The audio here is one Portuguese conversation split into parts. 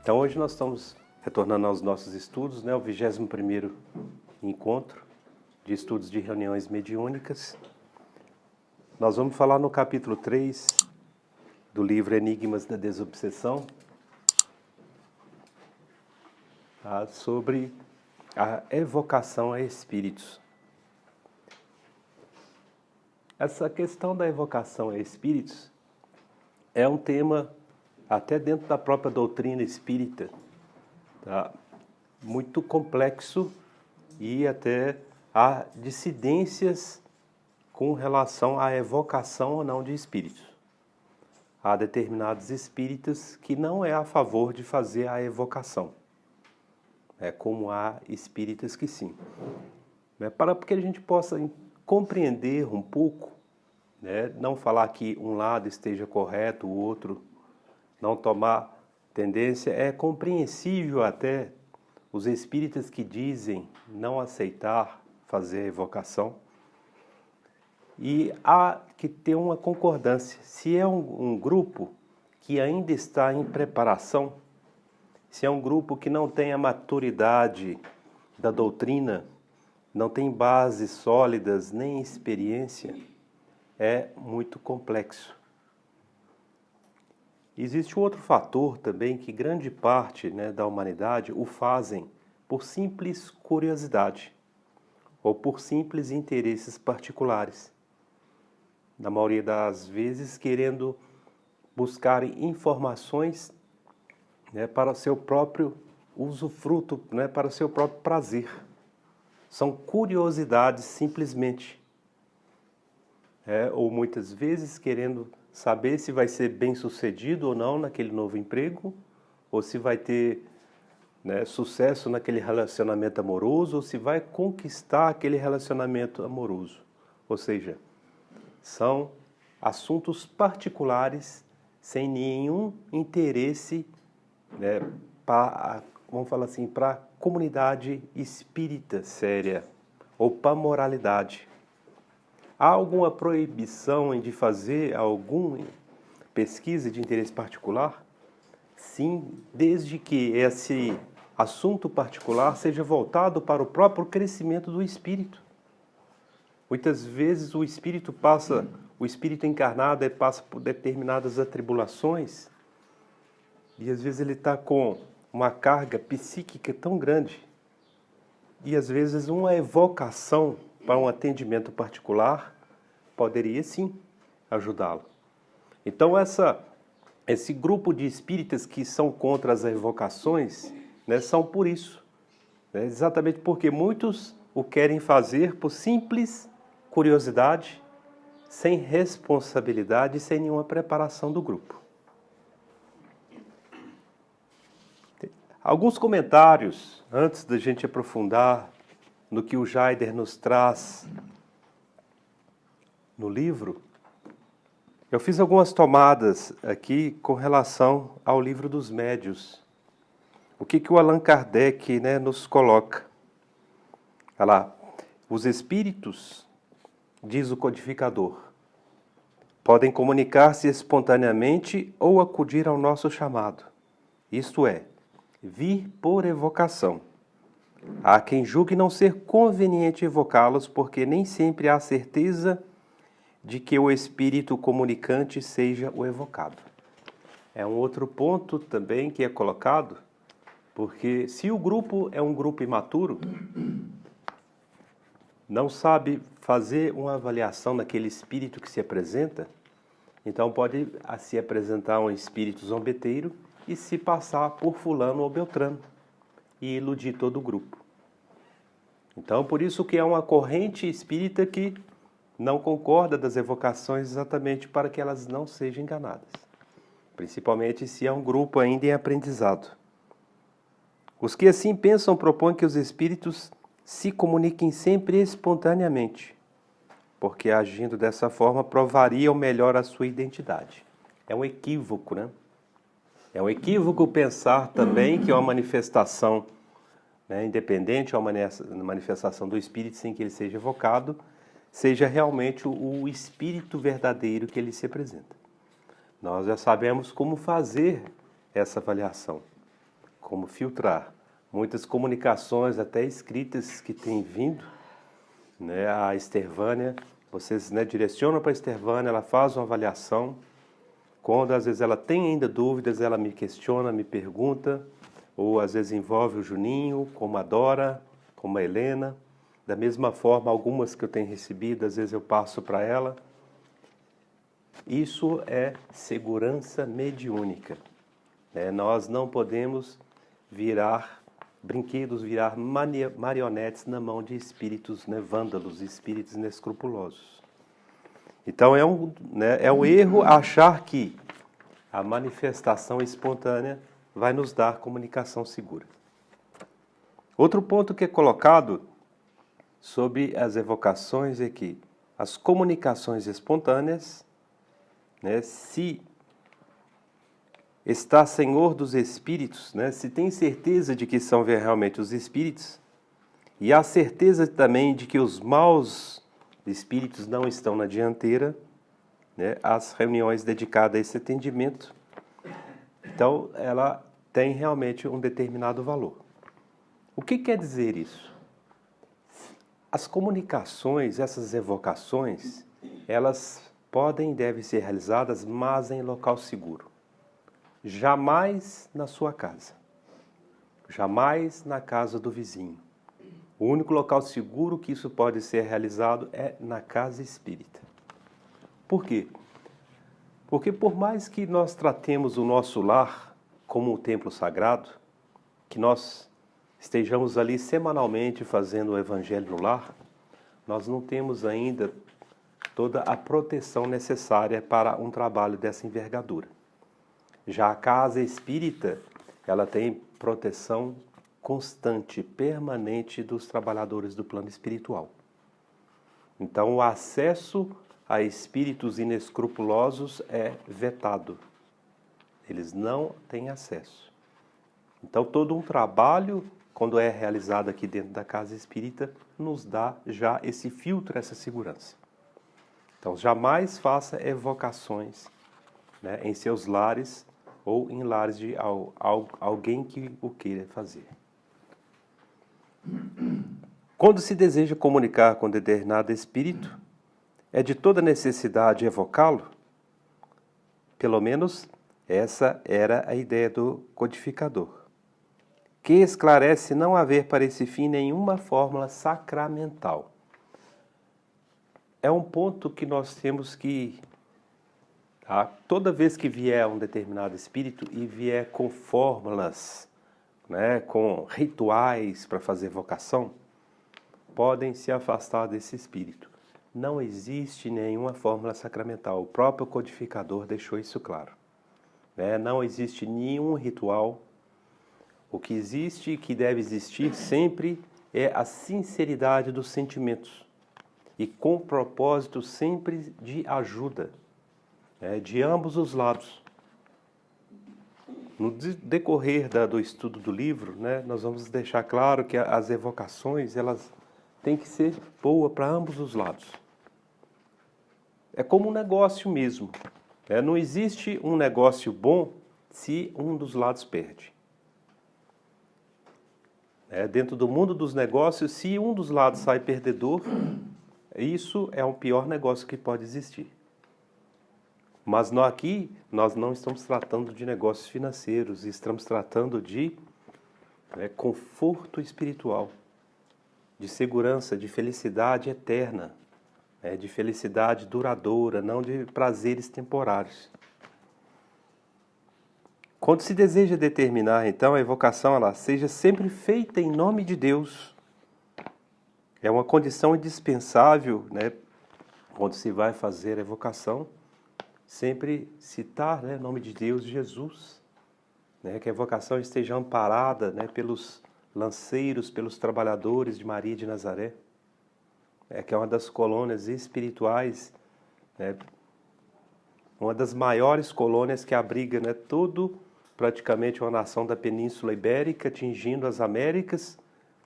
Então hoje nós estamos retornando aos nossos estudos, o 21º encontro de estudos de reuniões mediúnicas. Nós vamos falar no capítulo 3 do livro Enigmas da Desobsessão, sobre a evocação a espíritos. Essa questão da evocação a espíritos é um tema até dentro da própria doutrina espírita, tá? Muito complexo e até há dissidências com relação à evocação ou não de espíritos. Há determinados espíritas que não é a favor de fazer a evocação, como há espíritas que sim. Para que a gente possa compreender um pouco, não falar que um lado esteja correto, o outro não tomar tendência, é compreensível até os espíritas que dizem não aceitar fazer a evocação. E há que ter uma concordância. Se é um grupo que ainda está em preparação, se é um grupo que não tem a maturidade da doutrina, não tem bases sólidas nem experiência, é muito complexo. Existe outro fator também que grande parte da humanidade o fazem por simples curiosidade ou por simples interesses particulares. Na maioria das vezes querendo buscar informações para o seu próprio usufruto, para o seu próprio prazer. São curiosidades simplesmente. Ou muitas vezes querendo saber se vai ser bem sucedido ou não naquele novo emprego, ou se vai ter sucesso naquele relacionamento amoroso, ou se vai conquistar aquele relacionamento amoroso. Ou seja, são assuntos particulares sem nenhum interesse, vamos falar assim, para a comunidade espírita séria ou para a moralidade. Há alguma proibição de fazer alguma pesquisa de interesse particular? Sim, desde que esse assunto particular seja voltado para o próprio crescimento do espírito. Muitas vezes o espírito encarnado passa por determinadas atribulações e às vezes ele está com uma carga psíquica tão grande e às vezes uma evocação para um atendimento particular poderia sim ajudá-lo. Então esse grupo de espíritas que são contra as evocações são por isso. Exatamente porque muitos o querem fazer por simples curiosidade, sem responsabilidade e sem nenhuma preparação do grupo. Alguns comentários, antes da gente aprofundar no que o Jaider nos traz no livro. Eu fiz algumas tomadas aqui com relação ao livro dos médiuns. O que o Allan Kardec nos coloca? Olha lá, os espíritos, diz o codificador, podem comunicar-se espontaneamente ou acudir ao nosso chamado, isto é, vir por evocação. Há quem julgue não ser conveniente evocá-los, porque nem sempre há certeza de que o espírito comunicante seja o evocado. É um outro ponto também que é colocado, porque se o grupo é um grupo imaturo, não sabe fazer uma avaliação daquele espírito que se apresenta, então pode se apresentar um espírito zombeteiro e se passar por fulano ou beltrano e iludir todo o grupo. Então, por isso que é uma corrente espírita que não concorda das evocações exatamente para que elas não sejam enganadas. Principalmente se é um grupo ainda em aprendizado. Os que assim pensam propõem que os espíritos se comuniquem sempre espontaneamente, porque agindo dessa forma provariam melhor a sua identidade. É um equívoco, É um equívoco pensar também que é uma manifestação independente, uma manifestação do espírito sem que ele seja evocado, seja realmente o espírito verdadeiro que ele se apresenta. Nós já sabemos como fazer essa avaliação. como filtrar. Muitas comunicações, até escritas, que têm vindo, né, a Esther-Vânia, vocês, né, direcionam para a Esther-Vânia, ela faz uma avaliação. Quando às vezes ela tem ainda dúvidas, ela me questiona, me pergunta, ou às vezes envolve o Juninho, como a Dora, como a Helena. Da mesma forma, algumas que eu tenho recebido, às vezes eu passo para ela. Isso é segurança mediúnica. Nós não podemos virar brinquedos, virar marionetes na mão de espíritos, né, vândalos, espíritos inescrupulosos. Então é um erro achar que a manifestação espontânea vai nos dar comunicação segura. Outro ponto que é colocado sobre as evocações é que as comunicações espontâneas, né, se está senhor dos espíritos, né, se tem certeza de que são realmente os espíritos, e há certeza também de que os maus espíritos não estão na dianteira, né, as reuniões dedicadas a esse atendimento, então ela tem realmente um determinado valor. O que quer dizer isso? As comunicações, essas evocações, elas podem e devem ser realizadas, mas em local seguro. Jamais na sua casa. Jamais na casa do vizinho. O único local seguro que isso pode ser realizado é na casa espírita. Por quê? Porque por mais que nós tratemos o nosso lar como um templo sagrado, que nós estejamos ali semanalmente fazendo o evangelho no lar, nós não temos ainda toda a proteção necessária para um trabalho dessa envergadura. Já a casa espírita, ela tem proteção constante, permanente dos trabalhadores do plano espiritual. Então, o acesso a espíritos inescrupulosos é vetado. Eles não têm acesso. Então, todo um trabalho, quando é realizado aqui dentro da casa espírita, nos dá já esse filtro, essa segurança. Então, jamais faça evocações, né, em seus lares ou em lares de alguém que o queira fazer. Quando se deseja comunicar com determinado espírito, é de toda necessidade evocá-lo? Pelo menos essa era a ideia do codificador, que esclarece não haver para esse fim nenhuma fórmula sacramental. É um ponto que nós temos que, toda vez que vier um determinado espírito e vier com fórmulas, né, com rituais para fazer evocação, podem se afastar desse espírito. Não existe nenhuma fórmula sacramental. O próprio codificador deixou isso claro. Não existe nenhum ritual. O que existe e que deve existir sempre é a sinceridade dos sentimentos e com propósito sempre de ajuda, de ambos os lados. No decorrer do estudo do livro, nós vamos deixar claro que as evocações elas têm que ser boas para ambos os lados. É como um negócio mesmo. Não existe um negócio bom se um dos lados perde. Dentro do mundo dos negócios, se um dos lados sai perdedor, isso é o pior negócio que pode existir. Mas aqui nós não estamos tratando de negócios financeiros, estamos tratando de conforto espiritual, de segurança, de felicidade eterna, de felicidade duradoura, não de prazeres temporários. Quando se deseja determinar, então, a evocação ela seja sempre feita em nome de Deus. É uma condição indispensável, quando se vai fazer a evocação, sempre citar, o nome de Deus, Jesus, que a evocação esteja amparada, pelos lanceiros, pelos trabalhadores de Maria de Nazaré, que é uma das colônias espirituais, uma das maiores colônias que abriga praticamente uma nação da Península Ibérica, atingindo as Américas,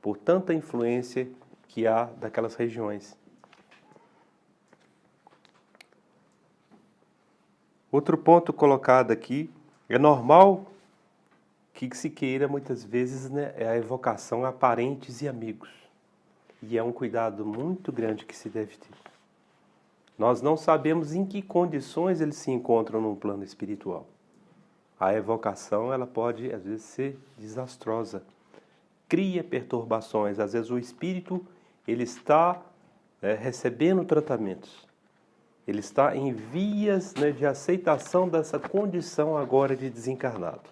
por tanta influência que há daquelas regiões. Outro ponto colocado aqui, é normal que se queira muitas vezes, né, é a evocação a parentes e amigos. E é um cuidado muito grande que se deve ter. Nós não sabemos em que condições eles se encontram no plano espiritual. A evocação, ela pode, às vezes, ser desastrosa. Cria perturbações. Às vezes o espírito, ele está recebendo tratamentos. Ele está em vias, né, de aceitação dessa condição agora de desencarnado.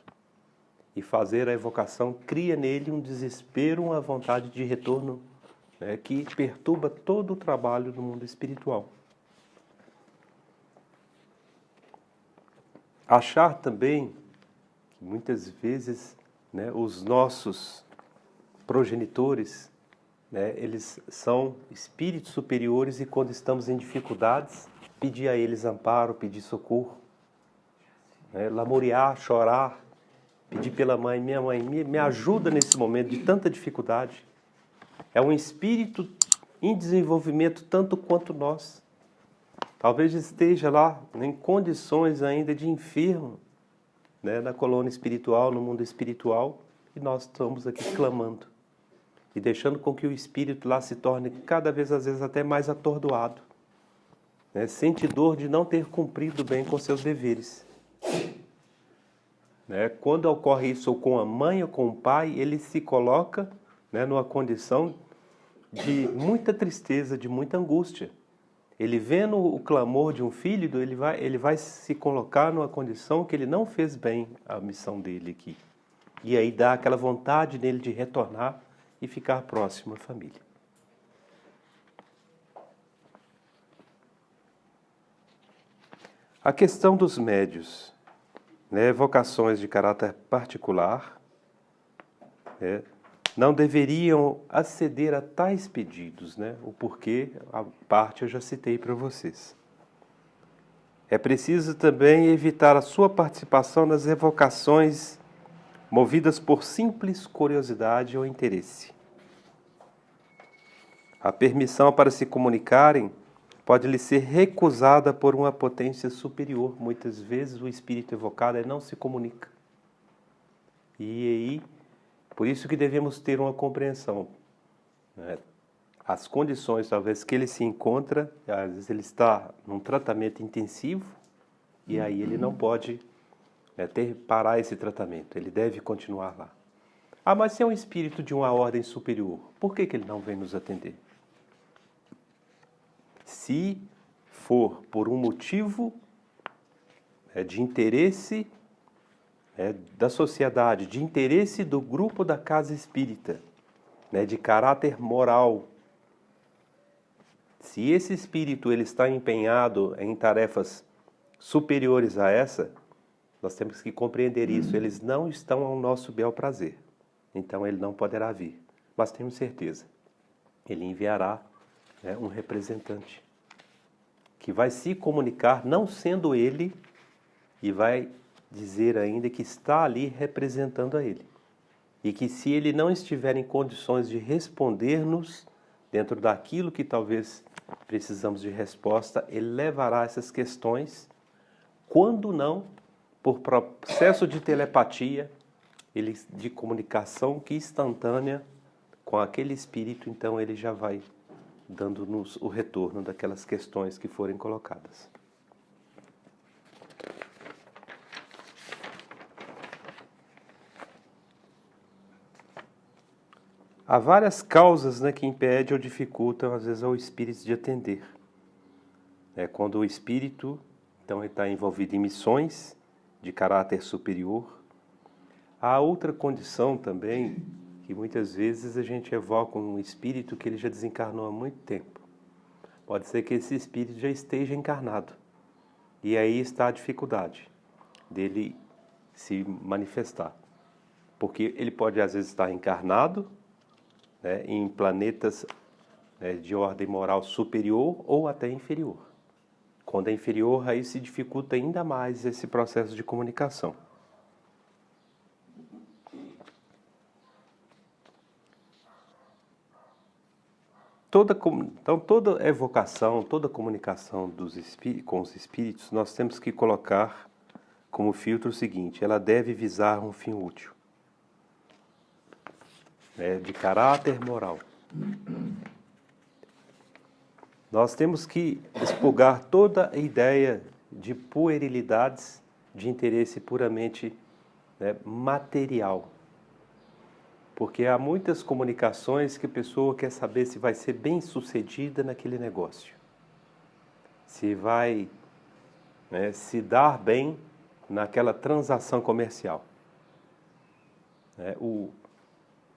E fazer a evocação cria nele um desespero, uma vontade de retorno, né, que perturba todo o trabalho do mundo espiritual. Achar também que muitas vezes, né, os nossos progenitores, né, eles são espíritos superiores e quando estamos em dificuldades, pedir a eles amparo, pedir socorro, né, lamorear, chorar, pedir pela mãe, minha mãe, me ajuda nesse momento de tanta dificuldade. É um espírito em desenvolvimento tanto quanto nós. Talvez esteja lá em condições ainda de enfermo, né, na colônia espiritual, no mundo espiritual, e nós estamos aqui clamando e deixando com que o espírito lá se torne cada vez, às vezes, até mais atordoado, né, sente dor de não ter cumprido bem com seus deveres. Né, quando ocorre isso ou com a mãe ou com o pai, ele se coloca, né, numa condição de muita tristeza, de muita angústia. Ele vendo o clamor de um filho, ele vai se colocar numa condição que ele não fez bem a missão dele aqui. E aí dá aquela vontade nele de retornar e ficar próximo à família. A questão dos médios, né, vocações de caráter particular, né, não deveriam aceder a tais pedidos, né? O porquê, a parte eu já citei para vocês. É preciso também evitar a sua participação nas evocações movidas por simples curiosidade ou interesse. A permissão para se comunicarem pode lhe ser recusada por uma potência superior. Muitas vezes o espírito evocado não se comunica. E aí, por isso que devemos ter uma compreensão, né? As condições, talvez, que ele se encontra, às vezes ele está num tratamento intensivo e aí ele não pode parar esse tratamento, ele deve continuar lá. Ah, mas se é um espírito de uma ordem superior, por que ele não vem nos atender? Se for por um motivo de interesse da sociedade, de interesse do grupo da casa espírita, né, de caráter moral, se esse espírito ele está empenhado em tarefas superiores a essa, nós temos que compreender isso. Eles não estão ao nosso bel prazer. Então ele não poderá vir. Mas temos certeza, ele enviará um representante que vai se comunicar, não sendo ele, e vai dizer ainda que está ali representando a ele. E que se ele não estiver em condições de responder-nos dentro daquilo que talvez precisamos de resposta, ele levará essas questões, quando não, por processo de telepatia, de comunicação que instantânea com aquele espírito, então ele já vai dando-nos o retorno daquelas questões que forem colocadas. Há várias causas, que impedem ou dificultam, às vezes, ao espírito de atender. Quando o espírito então, está envolvido em missões de caráter superior. Há outra condição também, que muitas vezes a gente evoca um espírito que ele já desencarnou há muito tempo. Pode ser que esse espírito já esteja encarnado. E aí está a dificuldade dele se manifestar. Porque ele pode, às vezes, estar encarnado, em planetas de ordem moral superior ou até inferior. Quando é inferior, aí se dificulta ainda mais esse processo de comunicação. Toda evocação, toda comunicação com os espíritos, nós temos que colocar como filtro o seguinte: ela deve visar um fim útil. né, de caráter moral. Nós temos que expurgar toda a ideia de puerilidades, de interesse puramente, né, material. Porque há muitas comunicações que a pessoa quer saber se vai ser bem-sucedida naquele negócio. Se vai, né, se dar bem naquela transação comercial.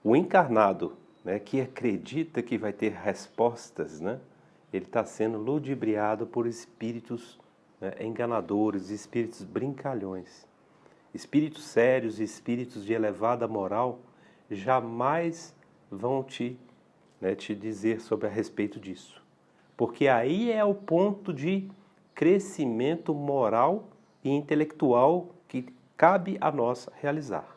O encarnado, né, que acredita que vai ter respostas, né, ele está sendo ludibriado por espíritos, né, enganadores, espíritos brincalhões. Espíritos sérios, espíritos de elevada moral, jamais vão te dizer sobre a respeito disso. Porque aí é o ponto de crescimento moral e intelectual que cabe a nós realizar.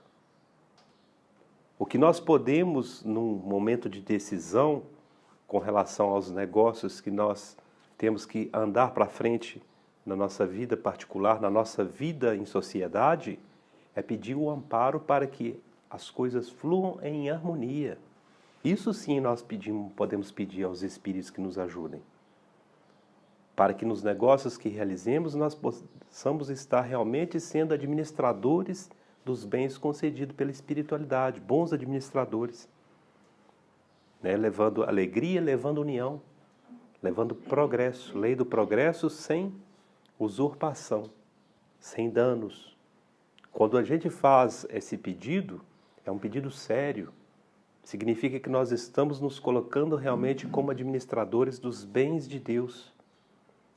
O que nós podemos, num momento de decisão, com relação aos negócios que nós temos que andar para frente na nossa vida particular, na nossa vida em sociedade, é pedir o amparo para que as coisas fluam em harmonia. Isso sim nós podemos pedir aos espíritos que nos ajudem. Para que nos negócios que realizemos nós possamos estar realmente sendo administradores dos bens concedidos pela espiritualidade, bons administradores, né? Levando alegria, levando união, levando progresso, lei do progresso sem usurpação, sem danos. Quando a gente faz esse pedido, é um pedido sério. Significa que nós estamos nos colocando realmente como administradores dos bens de Deus.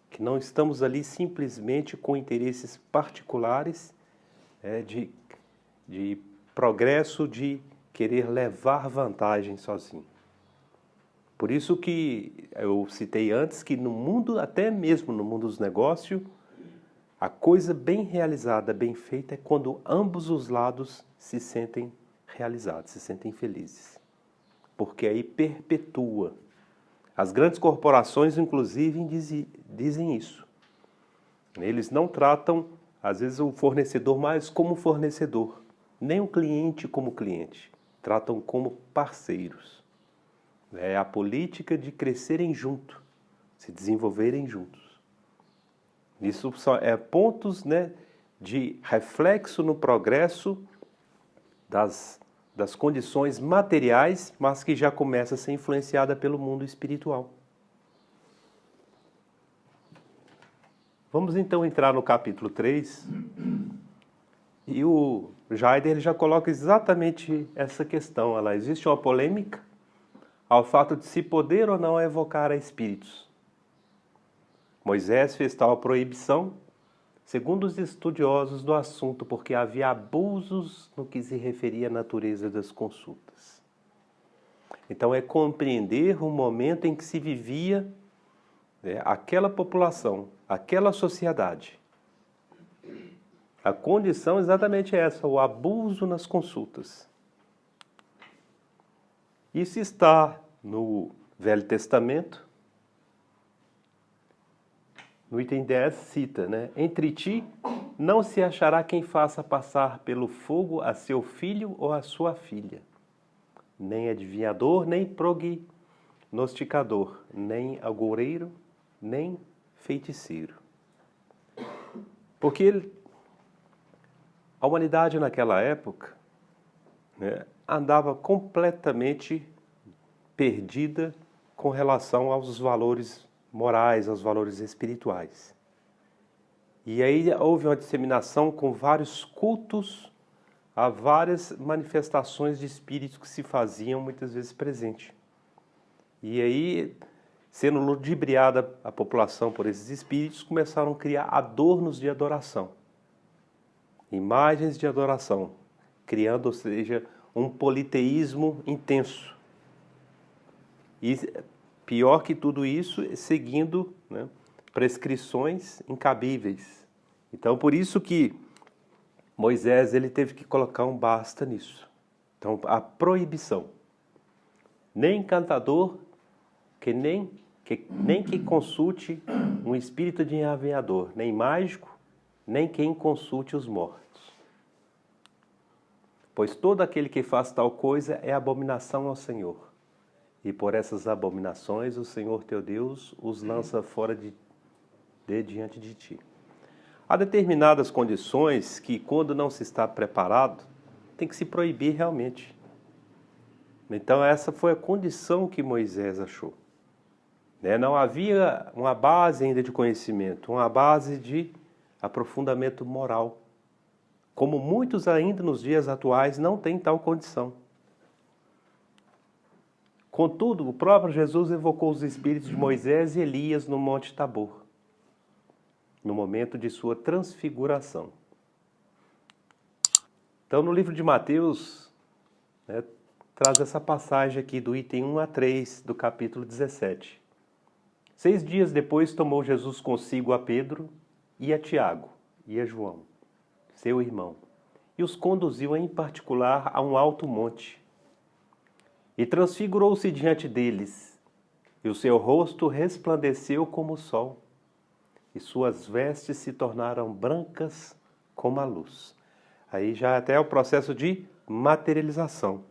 Que não estamos ali simplesmente com interesses particulares, de progresso, de querer levar vantagem sozinho. Por isso que eu citei antes que no mundo, até mesmo no mundo dos negócios, a coisa bem realizada, bem feita, é quando ambos os lados se sentem realizados, se sentem felizes. Porque aí perpetua. As grandes corporações, inclusive, dizem isso. Eles não tratam, às vezes, o fornecedor mais como fornecedor, nem o cliente como cliente. Tratam como parceiros. É a política de crescerem juntos, se desenvolverem juntos. Isso só é pontos, né, de reflexo no progresso das condições materiais, mas que já começa a ser influenciada pelo mundo espiritual. Vamos então entrar no capítulo 3, e o Jaider ele já coloca exatamente essa questão. Lá existe uma polêmica ao fato de se poder ou não evocar a espíritos. Moisés fez tal proibição, segundo os estudiosos do assunto, porque havia abusos no que se referia à natureza das consultas. Então é compreender o momento em que se vivia, né, aquela população, aquela sociedade. A condição é exatamente essa, o abuso nas consultas. Isso está no Velho Testamento. No item 10 cita, né? Entre ti não se achará quem faça passar pelo fogo a seu filho ou a sua filha, nem adivinhador, nem prognosticador, nem agoureiro, nem feiticeiro. Porque a humanidade naquela época, né, andava completamente perdida com relação aos valores morais, aos valores espirituais. E aí houve uma disseminação com vários cultos, a várias manifestações de espíritos que se faziam muitas vezes presente. E aí, sendo ludibriada a população por esses espíritos, começaram a criar adornos de adoração, imagens de adoração, criando, ou seja, um politeísmo intenso. E pior que tudo isso, seguindo, né, prescrições incabíveis. Então, por isso que Moisés ele teve que colocar um basta nisso. Então, a proibição. Nem encantador, nem que consulte um espírito de aviador, nem mágico, nem quem consulte os mortos. Pois todo aquele que faz tal coisa é abominação ao Senhor. E por essas abominações o Senhor teu Deus os lança fora de diante de ti. Há determinadas condições que, quando não se está preparado, tem que se proibir realmente. Então essa foi a condição que Moisés achou. Não havia uma base ainda de conhecimento, uma base de aprofundamento moral. Como muitos ainda nos dias atuais não têm tal condição. Contudo, o próprio Jesus evocou os espíritos de Moisés e Elias no Monte Tabor, no momento de sua transfiguração. Então, no livro de Mateus, traz essa passagem aqui do item 1 a 3 do capítulo 17. 6 dias depois tomou Jesus consigo a Pedro e a Tiago e a João, seu irmão, e os conduziu em particular a um alto monte. E transfigurou-se diante deles, e o seu rosto resplandeceu como o sol, e suas vestes se tornaram brancas como a luz. Aí já até é o processo de materialização.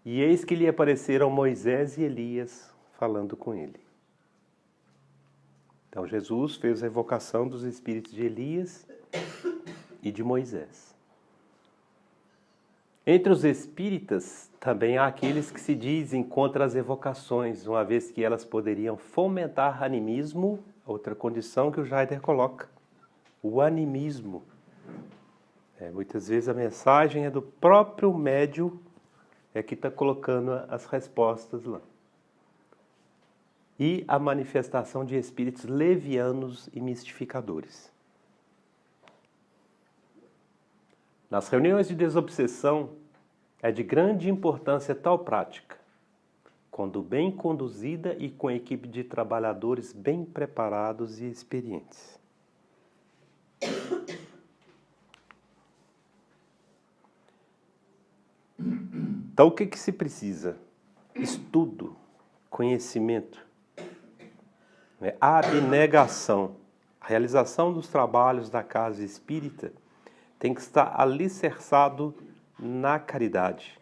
E eis que lhe apareceram Moisés e Elias falando com ele. Então Jesus fez a evocação dos espíritos de Elias e de Moisés. Entre os espíritas também há aqueles que se dizem contra as evocações, uma vez que elas poderiam fomentar animismo, outra condição que o Jaider coloca, o animismo. Muitas vezes a mensagem é do próprio médium que está colocando as respostas lá. E a manifestação de espíritos levianos e mistificadores. Nas reuniões de desobsessão, é de grande importância tal prática, quando bem conduzida e com equipe de trabalhadores bem preparados e experientes. Então, o que se precisa? Estudo, conhecimento, abnegação. A realização dos trabalhos da casa espírita tem que estar alicerçado na caridade.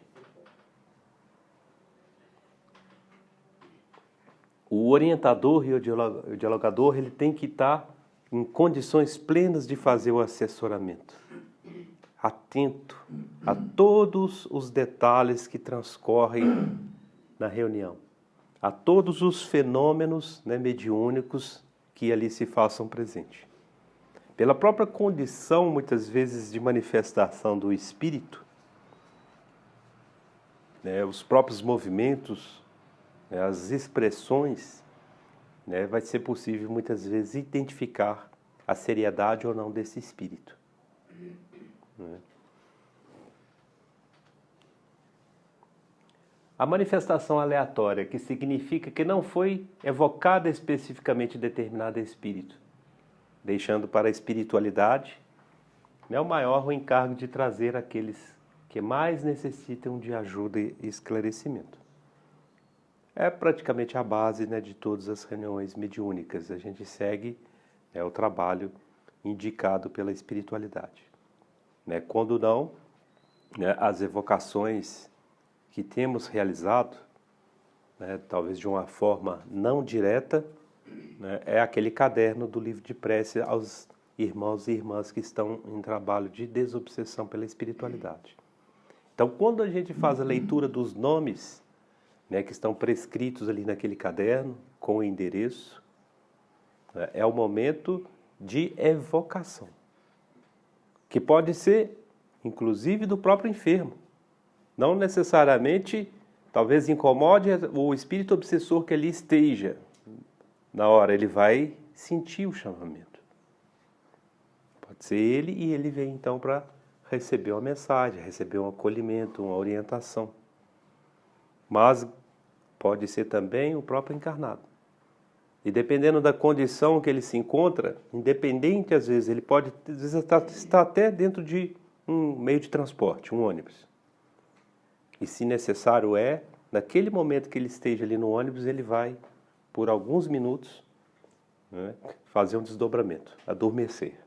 O orientador e o dialogador ele tem que estar em condições plenas de fazer o assessoramento. Atento a todos os detalhes que transcorrem na reunião, a todos os fenômenos mediúnicos que ali se façam presente. Pela própria condição, muitas vezes, de manifestação do espírito, os próprios movimentos, as expressões, vai ser possível, muitas vezes, identificar a seriedade ou não desse espírito. A manifestação aleatória, que significa que não foi evocada especificamente determinado espírito, deixando para a espiritualidade, é o maior o encargo de trazer aqueles que mais necessitam de ajuda e esclarecimento. É praticamente a base de todas as reuniões mediúnicas. A gente segue o trabalho indicado pela espiritualidade. Quando não, as evocações que temos realizado, talvez de uma forma não direta, é aquele caderno do livro de prece aos irmãos e irmãs que estão em trabalho de desobsessão pela espiritualidade. Então, quando a gente faz a leitura dos nomes que estão prescritos ali naquele caderno, com o endereço, é o momento de evocação, que pode ser, inclusive, do próprio enfermo. Não necessariamente, talvez incomode o espírito obsessor que ali esteja. Na hora, ele vai sentir o chamamento. Pode ser ele, e ele vem então para receber uma mensagem, receber um acolhimento, uma orientação. Mas pode ser também o próprio encarnado. E dependendo da condição que ele se encontra, independente às vezes, ele pode às vezes, estar até dentro de um meio de transporte, um ônibus. E se necessário naquele momento que ele esteja ali no ônibus, ele vai, por alguns minutos, fazer um desdobramento, adormecer.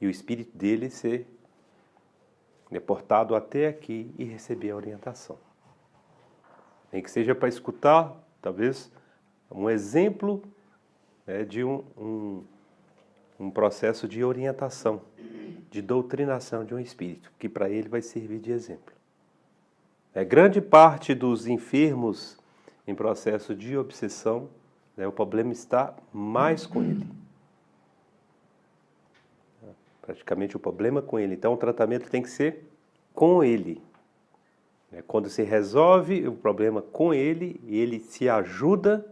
E o espírito dele ser portado até aqui e receber a orientação. Nem que seja para escutar, talvez, um exemplo de um processo de orientação, de doutrinação de um espírito, que para ele vai servir de exemplo. Grande parte dos enfermos em processo de obsessão, o problema está mais com ele. Praticamente o problema com ele. Então o tratamento tem que ser com ele. Quando se resolve o problema com ele e ele se ajuda,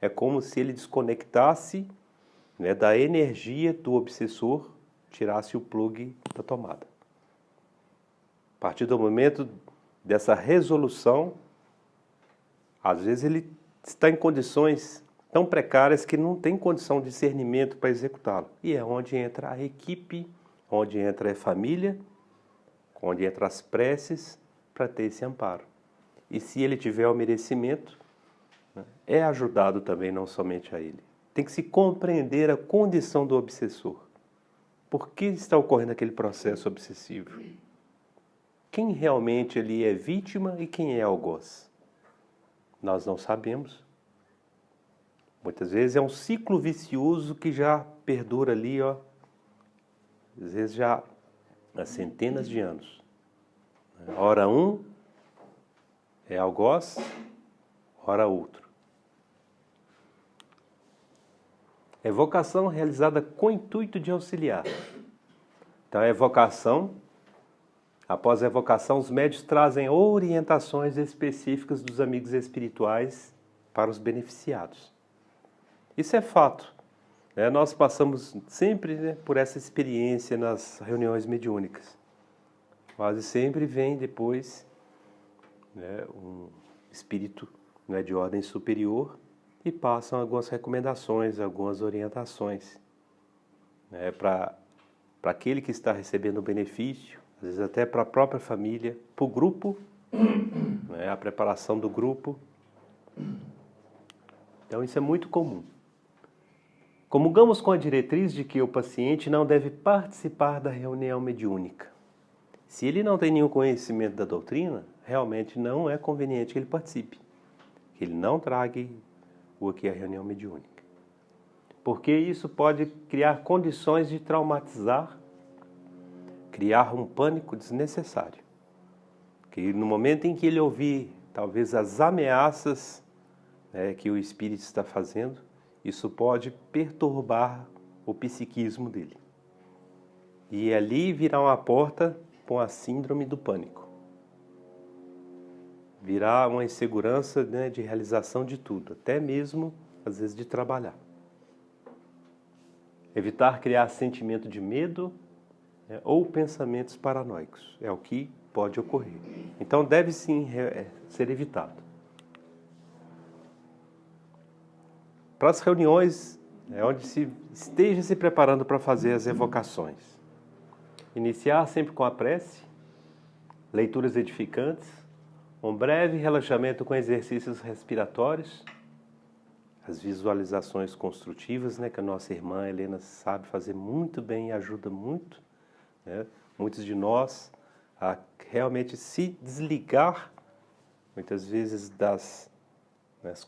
é como se ele desconectasse da energia do obsessor, tirasse o plug da tomada. A partir do momento dessa resolução, às vezes ele está em condições tão precárias que não tem condição de discernimento para executá-lo. E é onde entra a equipe, onde entra a família, onde entra as preces para ter esse amparo. E se ele tiver o merecimento, é ajudado também não somente a ele. Tem que se compreender a condição do obsessor. Por que está ocorrendo aquele processo obsessivo? Quem realmente ele é vítima e quem é algoz? Nós não sabemos. Muitas vezes é um ciclo vicioso que já perdura ali, às vezes já há centenas de anos. Ora um é algoz, ora outro. Evocação realizada com o intuito de auxiliar. Então a evocação, após a evocação, os médiuns trazem orientações específicas dos amigos espirituais para os beneficiados. Isso é fato. Nós passamos sempre por essa experiência nas reuniões mediúnicas. Quase sempre vem depois um espírito de ordem superior e passam algumas recomendações, algumas orientações para aquele que está recebendo o benefício, às vezes até para a própria família, para o grupo, a preparação do grupo. Então isso é muito comum. Comungamos com a diretriz de que o paciente não deve participar da reunião mediúnica. Se ele não tem nenhum conhecimento da doutrina, realmente não é conveniente que ele participe, que ele não traga o que é a reunião mediúnica. Porque isso pode criar condições de traumatizar, criar um pânico desnecessário. Que no momento em que ele ouvir, talvez, as ameaças que o espírito está fazendo, isso pode perturbar o psiquismo dele. E ali virá uma porta com a síndrome do pânico. Virá uma insegurança de realização de tudo, até mesmo, às vezes, de trabalhar. Evitar criar sentimento de medo ou pensamentos paranoicos. É o que pode ocorrer. Então, deve sim ser evitado. Para as reuniões, onde se esteja se preparando para fazer as evocações. Iniciar sempre com a prece, leituras edificantes, um breve relaxamento com exercícios respiratórios, as visualizações construtivas, que a nossa irmã Helena sabe fazer muito bem e ajuda muito, muitos de nós, a realmente se desligar, muitas vezes, das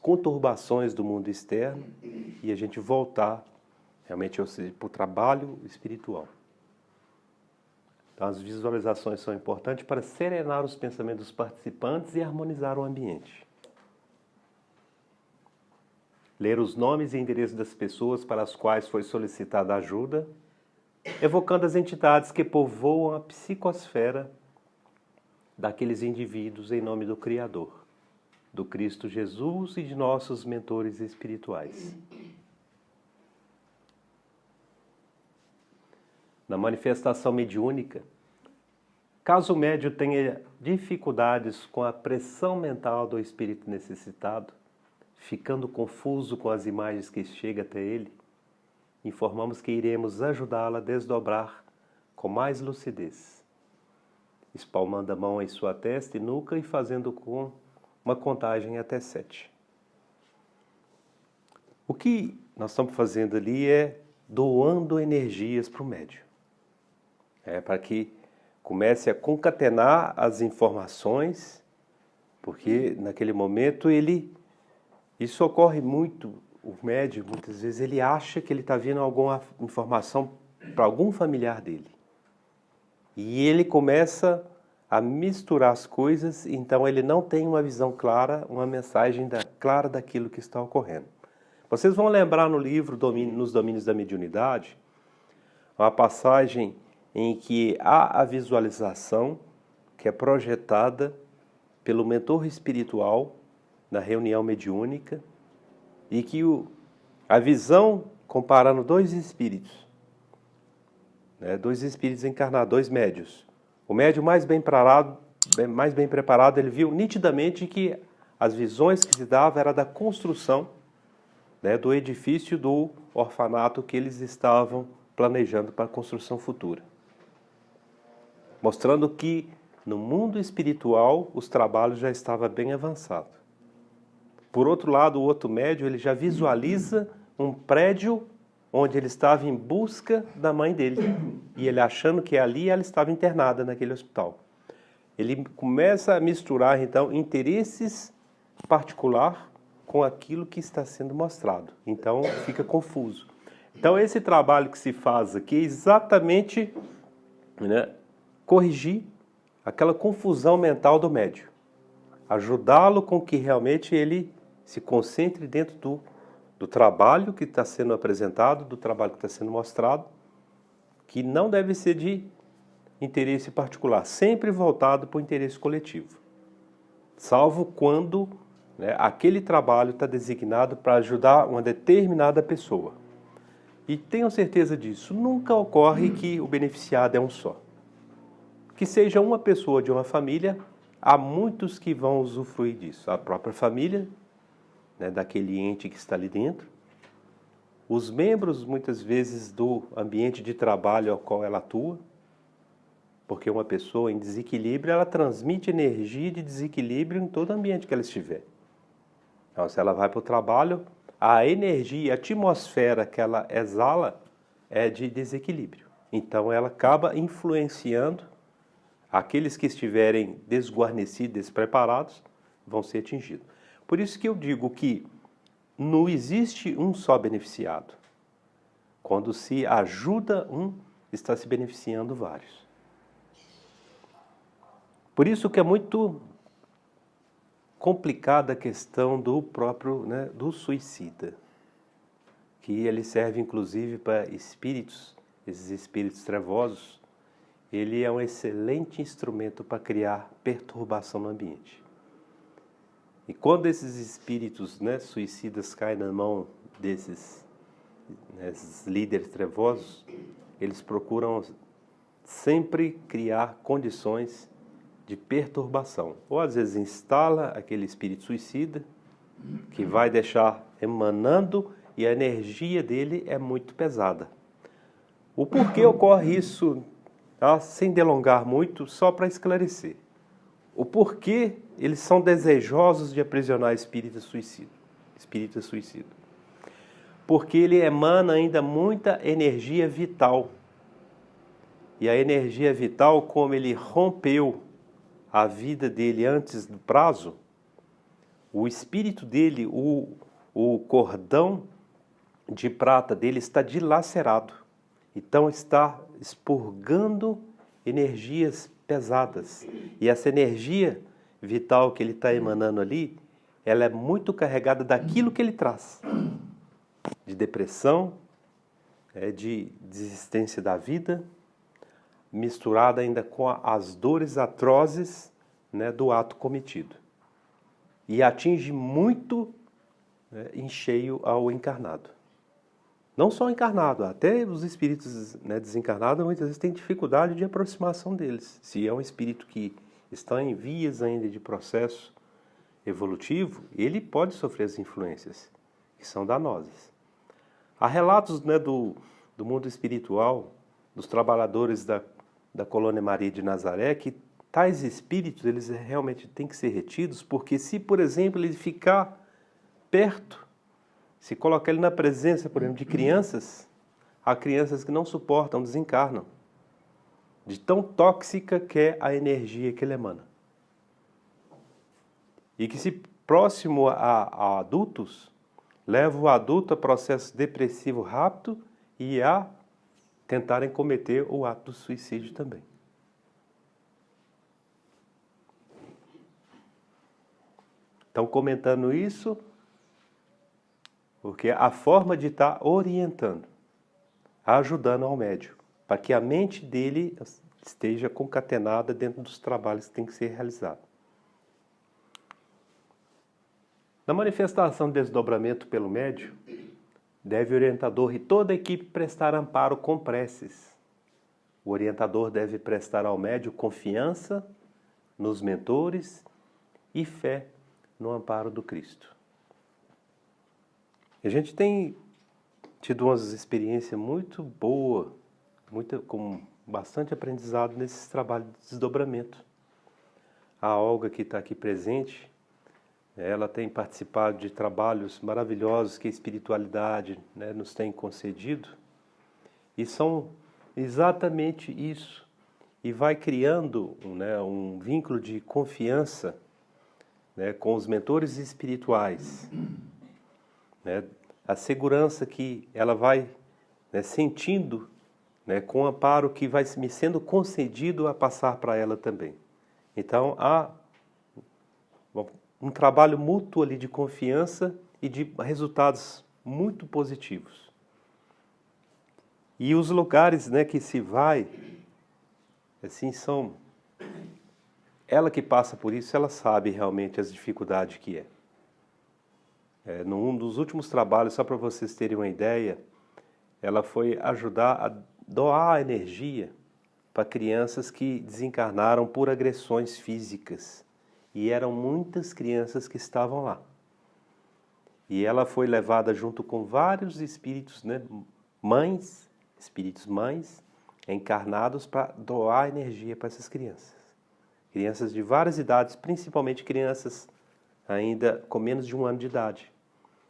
conturbações do mundo externo e a gente voltar realmente para o trabalho espiritual. Então, as visualizações são importantes para serenar os pensamentos dos participantes e harmonizar o ambiente. Ler os nomes e endereços das pessoas para as quais foi solicitada ajuda, evocando as entidades que povoam a psicosfera daqueles indivíduos em nome do Criador, do Cristo Jesus e de nossos mentores espirituais. Na manifestação mediúnica, caso o médium tenha dificuldades com a pressão mental do espírito necessitado, ficando confuso com as imagens que chegam até ele, informamos que iremos ajudá-la a desdobrar com mais lucidez, espalmando a mão em sua testa e nuca e fazendo com uma contagem até 7. O que nós estamos fazendo ali é doando energias para o médium. Para que, comece a concatenar as informações, porque naquele momento isso ocorre muito, o médium muitas vezes ele acha que ele está vendo alguma informação para algum familiar dele. E ele começa a misturar as coisas, então ele não tem uma visão clara, uma mensagem clara daquilo que está ocorrendo. Vocês vão lembrar no livro Nos Domínios da Mediunidade, uma passagem em que há a visualização que é projetada pelo mentor espiritual na reunião mediúnica e que a visão, comparando dois espíritos, dois espíritos encarnados, dois médios. O médium mais bem preparado, ele viu nitidamente que as visões que se davam eram da construção do edifício do orfanato que eles estavam planejando para a construção futura. Mostrando que no mundo espiritual os trabalhos já estavam bem avançados. Por outro lado, o outro médium ele já visualiza um prédio onde ele estava em busca da mãe dele. E ele achando que ali ela estava internada naquele hospital. Ele começa a misturar, então, interesses particulares com aquilo que está sendo mostrado. Então, fica confuso. Então, esse trabalho que se faz aqui é exatamente corrigir aquela confusão mental do médium. Ajudá-lo com que realmente ele se concentre dentro do trabalho que está sendo apresentado, do trabalho que está sendo mostrado, que não deve ser de interesse particular, sempre voltado para o interesse coletivo. Salvo quando aquele trabalho está designado para ajudar uma determinada pessoa. E tenham certeza disso, nunca ocorre que o beneficiado é um só. Que seja uma pessoa de uma família, há muitos que vão usufruir disso. A própria família, daquele ente que está ali dentro, os membros, muitas vezes, do ambiente de trabalho ao qual ela atua, porque uma pessoa em desequilíbrio, ela transmite energia de desequilíbrio em todo o ambiente que ela estiver. Então, se ela vai para o trabalho, a energia, a atmosfera que ela exala é de desequilíbrio. Então, ela acaba influenciando aqueles que estiverem desguarnecidos, despreparados, vão ser atingidos. Por isso que eu digo que não existe um só beneficiado. Quando se ajuda um, está se beneficiando vários. Por isso que é muito complicada a questão do próprio, do suicida. Que ele serve inclusive para espíritos, esses espíritos trevosos, ele é um excelente instrumento para criar perturbação no ambiente. E quando esses espíritos suicidas caem na mão desses líderes trevosos, eles procuram sempre criar condições de perturbação. Ou às vezes instala aquele espírito suicida, que vai deixar emanando e a energia dele é muito pesada. O porquê ocorre isso, sem delongar muito, só para esclarecer. O porquê eles são desejosos de aprisionar espírito suicida. Porque ele emana ainda muita energia vital. E a energia vital, como ele rompeu a vida dele antes do prazo, o espírito dele, o cordão de prata dele está dilacerado. Então está expurgando energias pesadas. E essa energia vital que ele está emanando ali, ela é muito carregada daquilo que ele traz. De depressão, de desistência da vida, misturada ainda com as dores atrozes do ato cometido. E atinge muito em cheio ao encarnado. Não só o encarnado, até os espíritos desencarnados muitas vezes têm dificuldade de aproximação deles. Se é um espírito que está em vias ainda de processo evolutivo, ele pode sofrer as influências que são danosas. Há relatos do mundo espiritual, dos trabalhadores da colônia Maria de Nazaré, que tais espíritos eles realmente têm que ser retidos, porque se, por exemplo, ele ficar perto, se colocar ele na presença, por exemplo, de crianças, há crianças que não suportam, desencarnam. de tão tóxica que é a energia que ele emana. E que, se próximo a adultos, leva o adulto a processo depressivo rápido e a tentarem cometer o ato do suicídio também. Estão comentando isso porque a forma de estar orientando, ajudando ao médium, para que a mente dele esteja concatenada dentro dos trabalhos que tem que ser realizados. Na manifestação de desdobramento pelo médium, deve o orientador e toda a equipe prestar amparo com preces. O orientador deve prestar ao médium confiança nos mentores e fé no amparo do Cristo. A gente tem tido umas experiências muito boas, com bastante aprendizado nesses trabalhos de desdobramento. A Olga, que está aqui presente, ela tem participado de trabalhos maravilhosos que a espiritualidade, né, nos tem concedido, e são exatamente isso. E vai criando, né, um vínculo de confiança, né, com os mentores espirituais, né, a segurança que ela vai, né, sentindo, né, com o amparo que vai me sendo concedido a passar para ela também. Então, há um trabalho mútuo ali de confiança e de resultados muito positivos. E os lugares, né, que se vai, assim, são... Ela que passa por isso, ela sabe realmente as dificuldades que é. Num dos últimos trabalhos, só para vocês terem uma ideia, ela foi ajudar a doar energia para crianças que desencarnaram por agressões físicas. E eram muitas crianças que estavam lá. E ela foi levada junto com vários espíritos, né, espíritos mães, encarnados para doar energia para essas crianças. Crianças de várias idades, principalmente crianças ainda com menos de 1 ano de idade,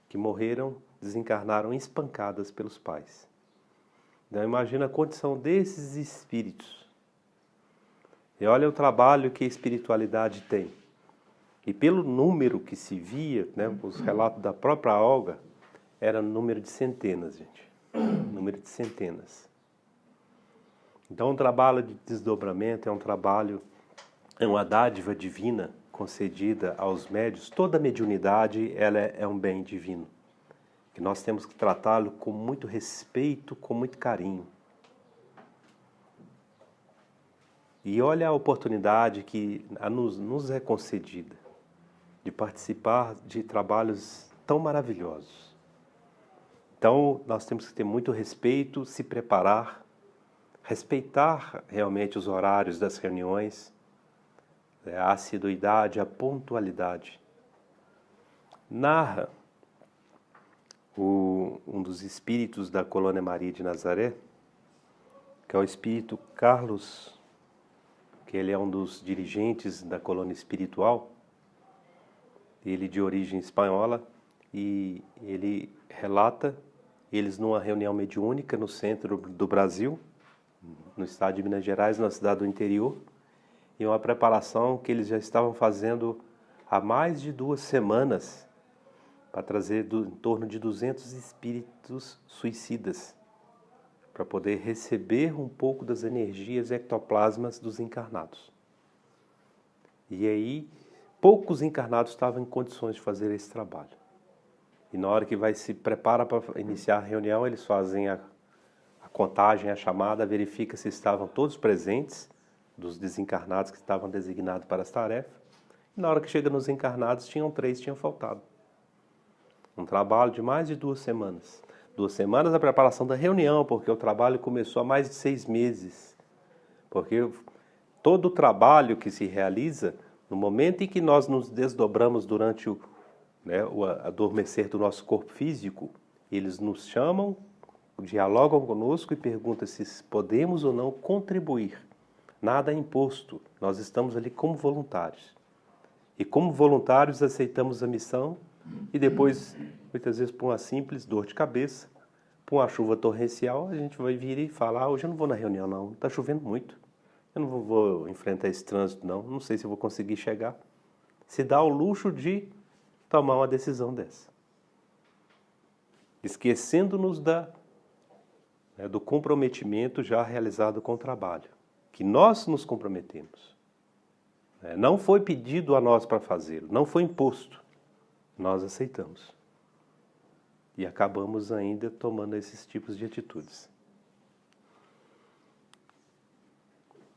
que morreram, desencarnaram espancadas pelos pais. Então imagina a condição desses espíritos. E olha o trabalho que a espiritualidade tem. E pelo número que se via, né, os relatos da própria Olga, era número de centenas, gente. Número de centenas. Então o trabalho de desdobramento é uma dádiva divina concedida aos médiuns. Toda mediunidade, ela é um bem divino, que nós temos que tratá-lo com muito respeito, com muito carinho. E olha a oportunidade que nos é concedida de participar de trabalhos tão maravilhosos. Então, nós temos que ter muito respeito, se preparar, respeitar realmente os horários das reuniões, a assiduidade, a pontualidade. Narra um dos espíritos da Colônia Maria de Nazaré, que é o espírito Carlos, que ele é um dos dirigentes da colônia espiritual, ele de origem espanhola, e ele relata eles numa reunião mediúnica no centro do Brasil, no estado de Minas Gerais, na cidade do interior, e uma preparação que eles já estavam fazendo há mais de 2 semanas para trazer em torno de 200 espíritos suicidas, para poder receber um pouco das energias ectoplasmas dos encarnados. E aí, poucos encarnados estavam em condições de fazer esse trabalho. E na hora que vai se prepara para iniciar a reunião, eles fazem a contagem, a chamada, verifica se estavam todos presentes, dos desencarnados que estavam designados para as tarefas. E na hora que chega nos encarnados, tinham 3, tinham faltado. Um trabalho de mais de 2 semanas. 2 semanas a preparação da reunião, porque o trabalho começou há mais de 6 meses. Porque todo o trabalho que se realiza, no momento em que nós nos desdobramos durante o adormecer do nosso corpo físico, eles nos chamam, dialogam conosco e perguntam se podemos ou não contribuir. Nada é imposto, nós estamos ali como voluntários. E como voluntários aceitamos a missão e depois, muitas vezes por uma simples dor de cabeça, por uma chuva torrencial, a gente vai vir e falar, hoje eu não vou na reunião não, está chovendo muito. eu não vou enfrentar esse trânsito não sei se eu vou conseguir chegar. Se dá o luxo de tomar uma decisão dessa. Esquecendo-nos do comprometimento já realizado com o trabalho, que nós nos comprometemos. Não foi pedido a nós para fazê-lo, não foi imposto, nós aceitamos. E acabamos ainda tomando esses tipos de atitudes.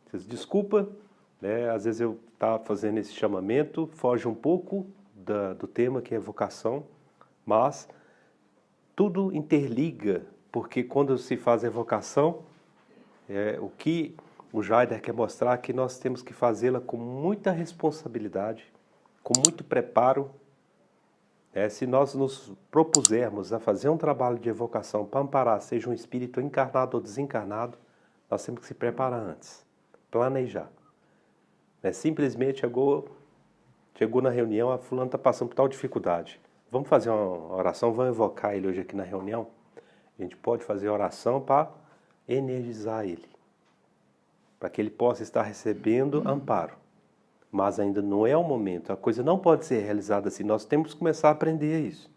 Vocês desculpa, às vezes eu estava fazendo esse chamamento, foge um pouco do tema que é vocação, mas tudo interliga, porque quando se faz evocação, o que o Jaider quer mostrar é que nós temos que fazê-la com muita responsabilidade, com muito preparo. Se nós nos propusermos a fazer um trabalho de evocação para amparar, seja um espírito encarnado ou desencarnado, nós temos que se preparar antes, planejar. Simplesmente chegou na reunião, a fulano está passando por tal dificuldade. Vamos fazer uma oração, vamos evocar ele hoje aqui na reunião? A gente pode fazer oração para energizar ele, para que ele possa estar recebendo amparo. Mas ainda não é o momento, a coisa não pode ser realizada assim, nós temos que começar a aprender isso.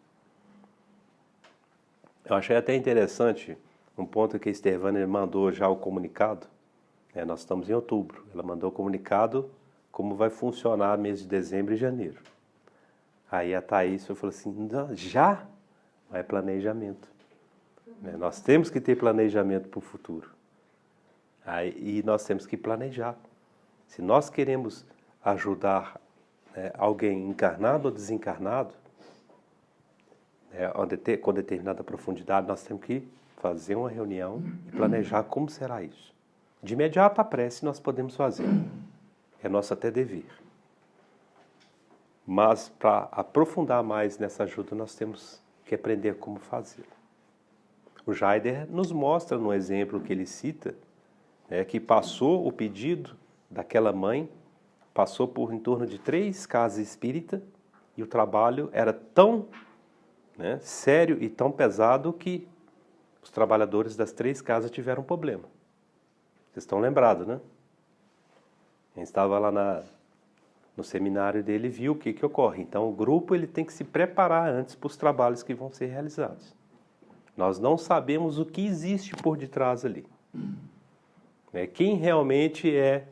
Eu achei até interessante um ponto que a Estevânia mandou já o comunicado, nós estamos em outubro, ela mandou o comunicado como vai funcionar mês de dezembro e janeiro. Aí a Thaís falou assim, já? É planejamento. Nós temos que ter planejamento para o futuro. E nós temos que planejar. Se nós queremos ajudar alguém encarnado ou desencarnado, com determinada profundidade, nós temos que fazer uma reunião e planejar como será isso. De imediato a prece nós podemos fazer. É nosso até dever. Mas para aprofundar mais nessa ajuda, nós temos que aprender como fazê-lo. O Jaider nos mostra no exemplo que ele cita, que passou o pedido daquela mãe, passou por em torno de 3 casas espíritas, e o trabalho era tão sério e tão pesado que os trabalhadores das 3 casas tiveram problema. Vocês estão lembrados, né? A gente estava lá no seminário dele e viu o que ocorre. Então o grupo ele tem que se preparar antes para os trabalhos que vão ser realizados. Nós não sabemos o que existe por detrás ali. Quem realmente é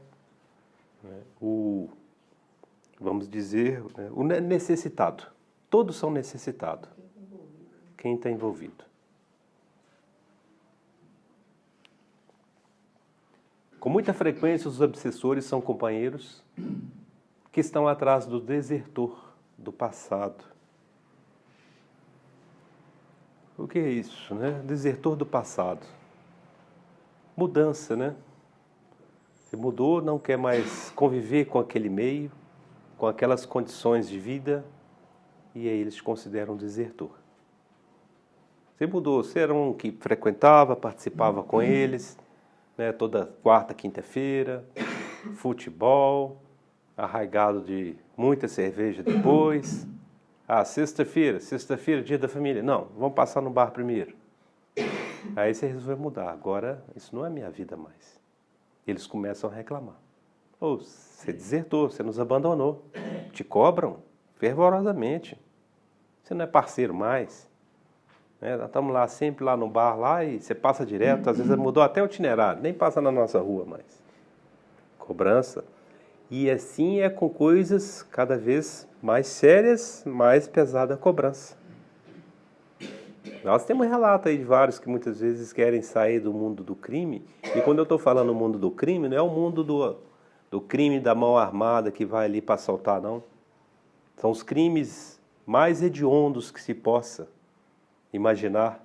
vamos dizer, o necessitado. Todos são necessitados. Quem está envolvido. Com muita frequência, os obsessores são companheiros que estão atrás do desertor do passado. O que é isso, Desertor do passado. Mudança, Você mudou, não quer mais conviver com aquele meio, com aquelas condições de vida, e aí eles te consideram um desertor. Você mudou, você era um que frequentava, participava com eles, toda quarta, quinta-feira, futebol, arraigado de muita cerveja depois. Sexta-feira, dia da família. Não, vamos passar no bar primeiro. Aí você resolveu mudar. Agora, isso não é minha vida mais. Eles começam a reclamar. Você desertou, você nos abandonou. Te cobram fervorosamente. Você não é parceiro mais. Nós estamos lá, sempre lá no bar, lá, e você passa direto. Às vezes mudou até o itinerário, nem passa na nossa rua mais. Cobrança. E assim é com coisas cada vez mais sérias, mais pesada a cobrança. Nós temos relato aí de vários que muitas vezes querem sair do mundo do crime. E quando eu estou falando mundo do crime, não é o mundo do crime da mão armada que vai ali para assaltar, não. São os crimes mais hediondos que se possa imaginar,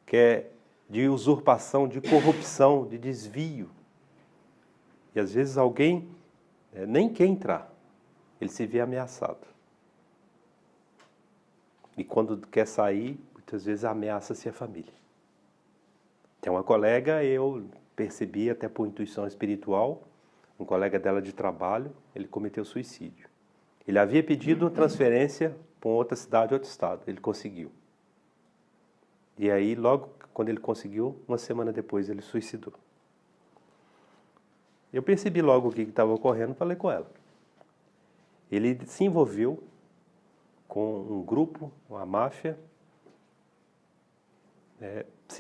que é de usurpação, de corrupção, de desvio. E às vezes alguém nem quer entrar, ele se vê ameaçado. E quando quer sair, muitas vezes ameaça-se a família. Tem uma colega, eu percebi até por intuição espiritual, um colega dela de trabalho, ele cometeu suicídio. Ele havia pedido transferência para outra cidade, outro estado, ele conseguiu. E aí, logo quando ele conseguiu, uma semana depois ele suicidou. Eu percebi logo o que estava ocorrendo, falei com ela. Ele se envolveu com um grupo, uma máfia,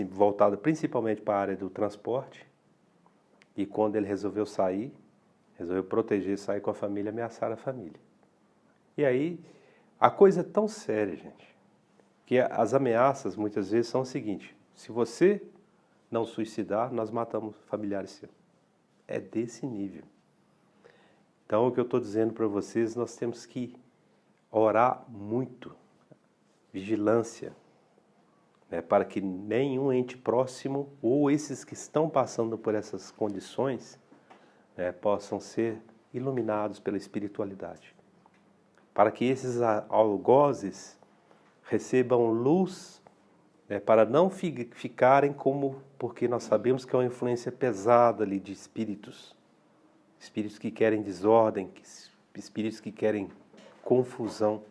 voltada principalmente para a área do transporte, e quando ele resolveu sair, resolveu proteger, sair com a família, ameaçar a família. E aí, a coisa é tão séria, gente, que as ameaças muitas vezes são o seguinte: se você não suicidar, nós matamos familiares seus. É desse nível. Então, o que eu estou dizendo para vocês, nós temos que orar muito, vigilância, né, para que nenhum ente próximo ou esses que estão passando por essas condições, né, possam ser iluminados pela espiritualidade. Para que esses algozes recebam luz, né, para não ficarem como, porque nós sabemos que é uma influência pesada ali de espíritos, espíritos que querem desordem, espíritos que querem confusão.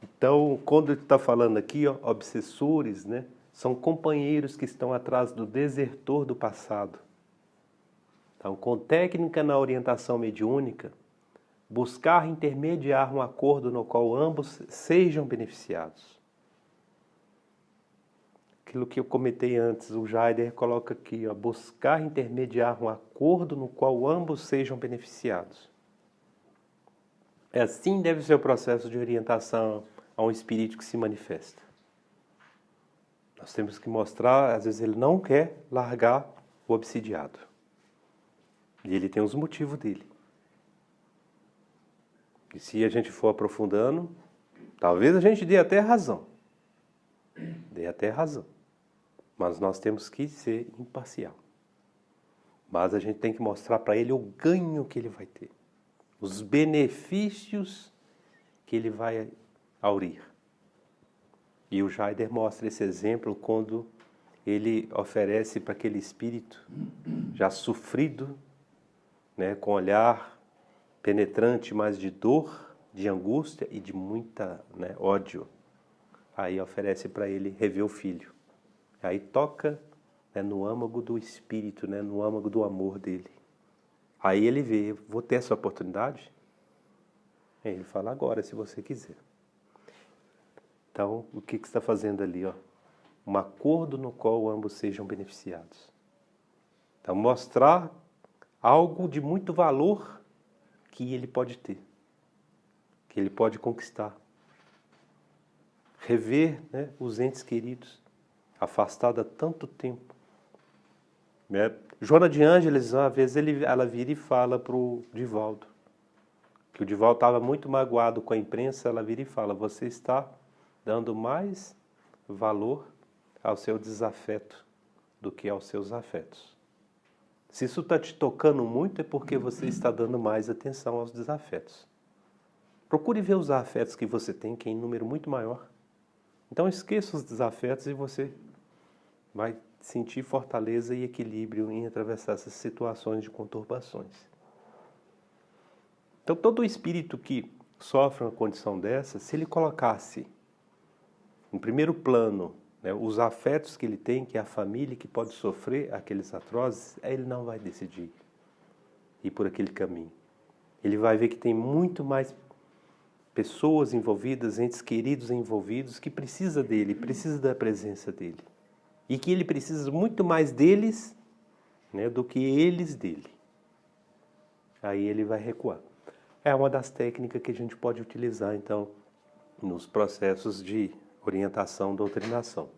Então, quando ele está falando aqui, ó, obsessores, né, são companheiros que estão atrás do desertor do passado. Então, com técnica na orientação mediúnica, buscar intermediar um acordo no qual ambos sejam beneficiados. Aquilo que eu comentei antes, o Jaider coloca aqui, ó, buscar intermediar um acordo no qual ambos sejam beneficiados. Assim deve ser o processo de orientação a um espírito que se manifesta. Nós temos que mostrar, às vezes ele não quer largar o obsidiado. E ele tem os motivos dele. E se a gente for aprofundando, talvez a gente dê até razão. Dê até razão. Mas nós temos que ser imparcial. Mas a gente tem que mostrar para ele o ganho que ele vai ter. Os benefícios que ele vai aurir. E o Jaider mostra esse exemplo quando ele oferece para aquele espírito já sofrido, né, com olhar penetrante, mas de dor, de angústia e de muita, né, ódio. Aí oferece para ele rever o filho. Aí toca, né, no âmago do espírito, né, no âmago do amor dele. Aí ele vê, vou ter essa oportunidade? Aí ele fala, agora, se você quiser. Então, o que você está fazendo ali? Ó? Um acordo no qual ambos sejam beneficiados. Então, mostrar algo de muito valor que ele pode ter, que ele pode conquistar. Rever, né, os entes queridos, afastados há tanto tempo. Né? Joana de Ângeles, uma vez, ela vira e fala para o Divaldo, que o Divaldo estava muito magoado com a imprensa, ela vira e fala, você está dando mais valor ao seu desafeto do que aos seus afetos. Se isso está te tocando muito, é porque você está dando mais atenção aos desafetos. Procure ver os afetos que você tem, que é em número muito maior. Então esqueça os desafetos e você vai sentir fortaleza e equilíbrio em atravessar essas situações de conturbações. Então todo espírito que sofre uma condição dessa, se ele colocasse em primeiro plano, né, os afetos que ele tem, que é a família que pode sofrer aqueles atrozes, ele não vai decidir ir por aquele caminho. Ele vai ver que tem muito mais pessoas envolvidas, entes queridos envolvidos, que precisa dele, precisa da presença dele. E que ele precisa muito mais deles, né, do que eles dele. Aí ele vai recuar. É uma das técnicas que a gente pode utilizar, então, nos processos de orientação, doutrinação.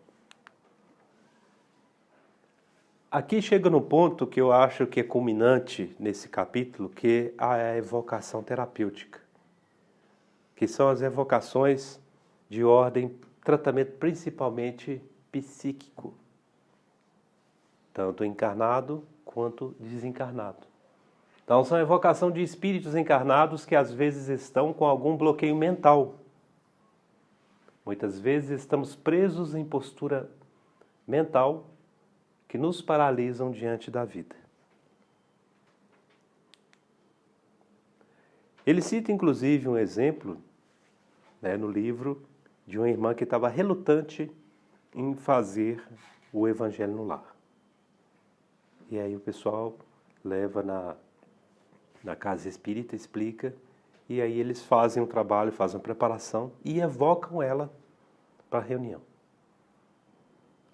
Aqui chega no ponto que eu acho que é culminante nesse capítulo, que é a evocação terapêutica, que são as evocações de ordem, tratamento principalmente psíquico, tanto encarnado quanto desencarnado. Então, são evocação de espíritos encarnados que às vezes estão com algum bloqueio mental. Muitas vezes estamos presos em postura mental que nos paralisam diante da vida. Ele cita inclusive um exemplo, né, no livro de uma irmã que estava relutante em fazer o evangelho no lar. E aí o pessoal leva na casa espírita, explica, e aí eles fazem um trabalho, fazem uma preparação e evocam ela para a reunião.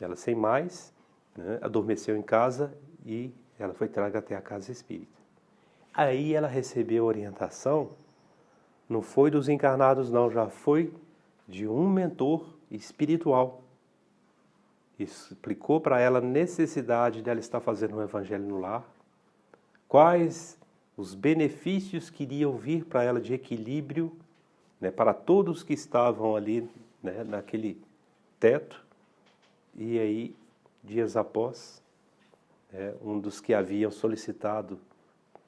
Ela, sem mais, né, adormeceu em casa e ela foi traga até a casa espírita. Aí ela recebeu orientação, não foi dos encarnados não, já foi de um mentor espiritual. Explicou para ela a necessidade dela estar fazendo um evangelho no lar, quais os benefícios que iriam vir para ela de equilíbrio, né, para todos que estavam ali, né, naquele teto. E aí, dias após, um dos que haviam solicitado,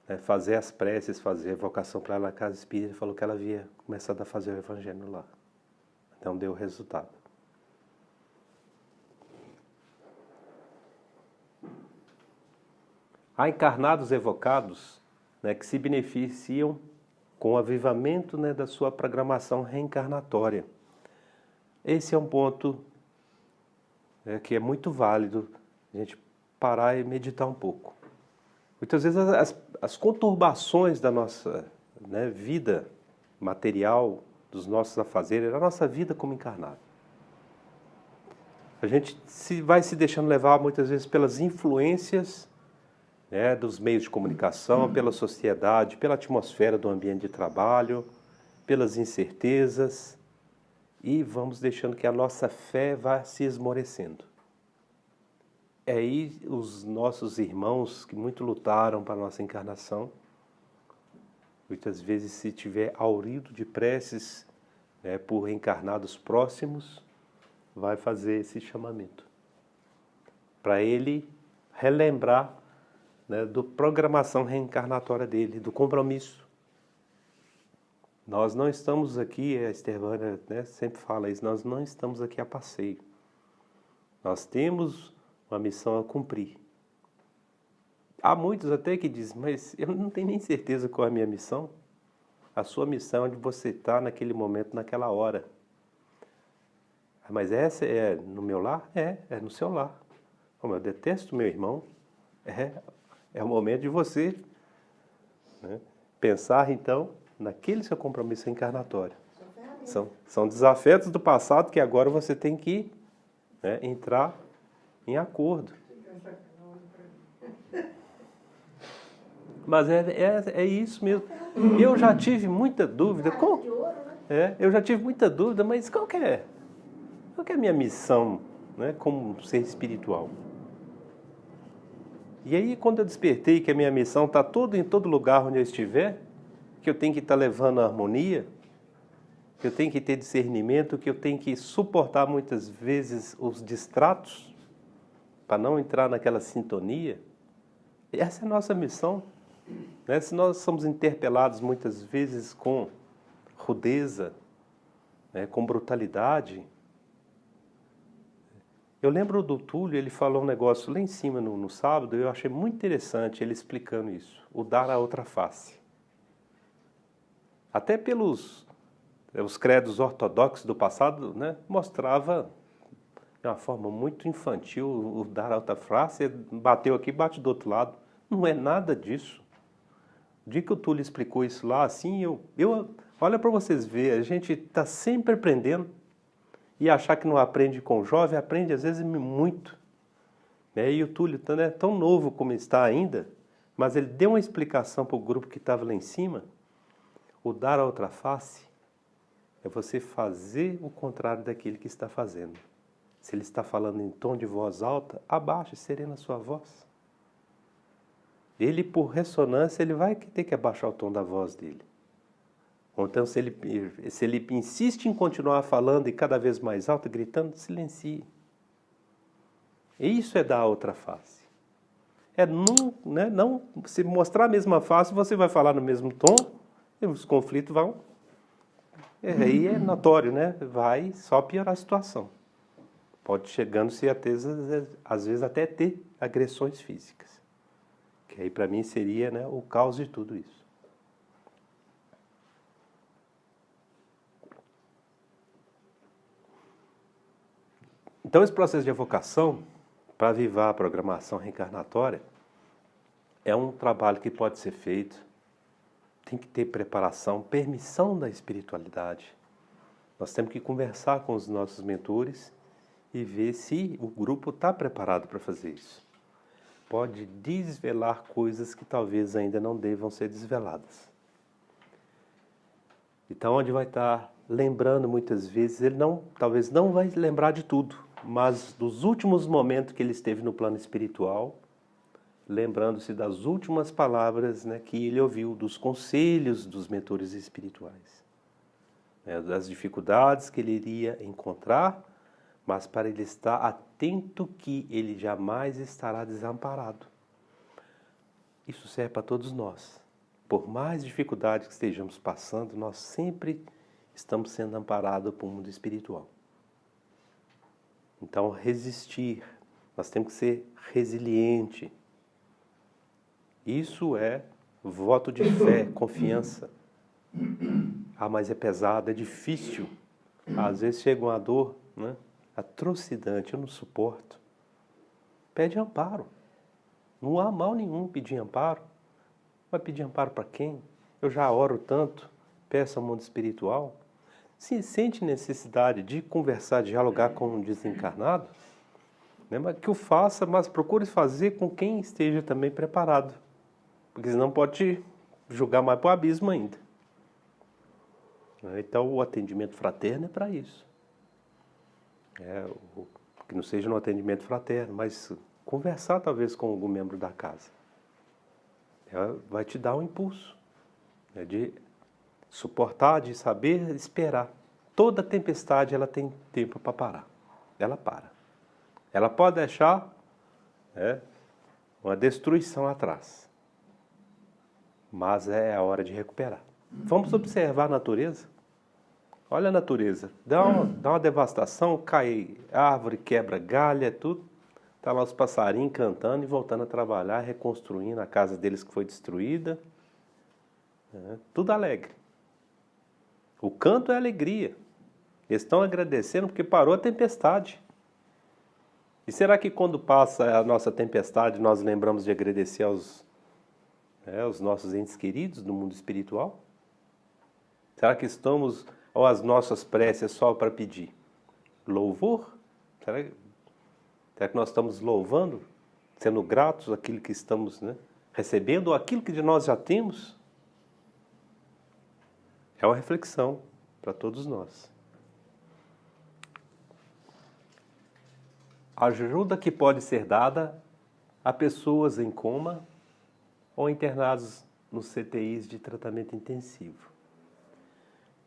né, fazer as preces, fazer a evocação para ela na casa espírita, falou que ela havia começado a fazer o evangelho lá. Então deu resultado. Há encarnados evocados, né, que se beneficiam com o avivamento, né, da sua programação reencarnatória. Esse é um ponto que é muito válido a gente parar e meditar um pouco. Muitas vezes as conturbações da nossa, né, vida material, dos nossos afazeres, da nossa vida como encarnado. A gente vai se deixando levar muitas vezes pelas influências, né, dos meios de comunicação, pela sociedade, pela atmosfera do ambiente de trabalho, pelas incertezas, e vamos deixando que a nossa fé vá se esmorecendo. Aí os nossos irmãos que muito lutaram para a nossa encarnação, muitas vezes se tiver aurido de preces, né, por encarnados próximos, vai fazer esse chamamento. Para ele relembrar, né, da programação reencarnatória dele, do compromisso. Nós não estamos aqui, a Estevânia, né, sempre fala isso, nós não estamos aqui a passeio. Nós temos uma missão a cumprir. Há muitos até que dizem, mas eu não tenho nem certeza qual é a minha missão. A sua missão é de você estar naquele momento, naquela hora. Mas essa é no meu lar? É no seu lar. Como eu detesto meu irmão, é o momento de você, né, pensar então naquele seu compromisso encarnatório. São desafetos do passado que agora você tem que, né, entrar em acordo. Mas é isso mesmo. Eu já tive muita dúvida. Eu já tive muita dúvida, mas qual que é a minha missão, né, como ser espiritual? E aí, quando eu despertei que a minha missão está em todo lugar onde eu estiver, que eu tenho que estar levando a harmonia, que eu tenho que ter discernimento, que eu tenho que suportar muitas vezes os distratos, para não entrar naquela sintonia. Essa é a nossa missão. Né? Se nós somos interpelados muitas vezes com rudeza, né, com brutalidade. Eu lembro do Túlio, ele falou um negócio lá em cima no sábado, eu achei muito interessante ele explicando isso, o dar a outra face. Até pelos os credos ortodoxos do passado, né, mostrava de uma forma muito infantil o dar a outra face, bateu aqui, bate do outro lado. Não é nada disso. O dia que o Túlio explicou isso lá, assim, olha para vocês verem, a gente está sempre aprendendo. E achar que não aprende com o jovem, aprende às vezes muito. Né? E o Túlio é tão novo como está ainda, mas ele deu uma explicação para o grupo que estava lá em cima. O dar a outra face é você fazer o contrário daquilo que está fazendo. Se ele está falando em tom de voz alta, abaixe, serena a sua voz. Ele, por ressonância, ele vai ter que abaixar o tom da voz dele. Então, se ele insiste em continuar falando e cada vez mais alto, gritando, silencie. Isso é dar a outra face. Não se mostrar a mesma face, você vai falar no mesmo tom, e os conflitos vão... Aí é notório, né? Vai só piorar a situação. Pode chegando-se às vezes até ter agressões físicas. Que aí para mim seria, né, o caos de tudo isso. Então esse processo de evocação, para avivar a programação reencarnatória, é um trabalho que pode ser feito, tem que ter preparação, permissão da espiritualidade. Nós temos que conversar com os nossos mentores e ver se o grupo está preparado para fazer isso. Pode desvelar coisas que talvez ainda não devam ser desveladas. Então, onde vai estar lembrando muitas vezes, ele talvez não vai lembrar de tudo, mas dos últimos momentos que ele esteve no plano espiritual, lembrando-se das últimas palavras, né, que ele ouviu, dos conselhos dos mentores espirituais, né, das dificuldades que ele iria encontrar, mas para ele estar atento que ele jamais estará desamparado. Isso serve para todos nós. Por mais dificuldades que estejamos passando, nós sempre estamos sendo amparados por um mundo espiritual. Então, resistir, nós temos que ser resiliente. Isso é voto de fé, confiança. Ah, mas é pesado, é difícil. Às vezes chega uma dor, né, atrocidante, eu não suporto. Pede amparo. Não há mal nenhum pedir amparo. Vai pedir amparo para quem? Eu já oro tanto, peço ao mundo espiritual. Se sente necessidade de conversar, dialogar com um desencarnado, né, mas que o faça, mas procure fazer com quem esteja também preparado. Porque senão pode te jogar mais para o abismo ainda. Então o atendimento fraterno é para isso. Que não seja no atendimento fraterno, mas conversar talvez com algum membro da casa. Vai te dar um impulso, né, de suportar, de saber esperar. Toda tempestade ela tem tempo para parar. Ela para. Ela pode deixar, né, uma destruição atrás. Mas é a hora de recuperar. Vamos observar a natureza. Olha a natureza. Dá uma devastação, cai árvore, quebra galha, tudo. Está lá os passarinhos cantando e voltando a trabalhar, reconstruindo a casa deles que foi destruída. Tudo alegre. O canto é alegria. Eles estão agradecendo porque parou a tempestade. E será que quando passa a nossa tempestade, nós lembramos de agradecer aos nossos entes queridos do mundo espiritual? Será que estamos, ou as nossas preces só para pedir louvor? Será que nós estamos louvando, sendo gratos àquilo que estamos, né, recebendo, ou aquilo que de nós já temos? É uma reflexão para todos nós. A ajuda que pode ser dada a pessoas em coma ou internados nos CTIs de tratamento intensivo.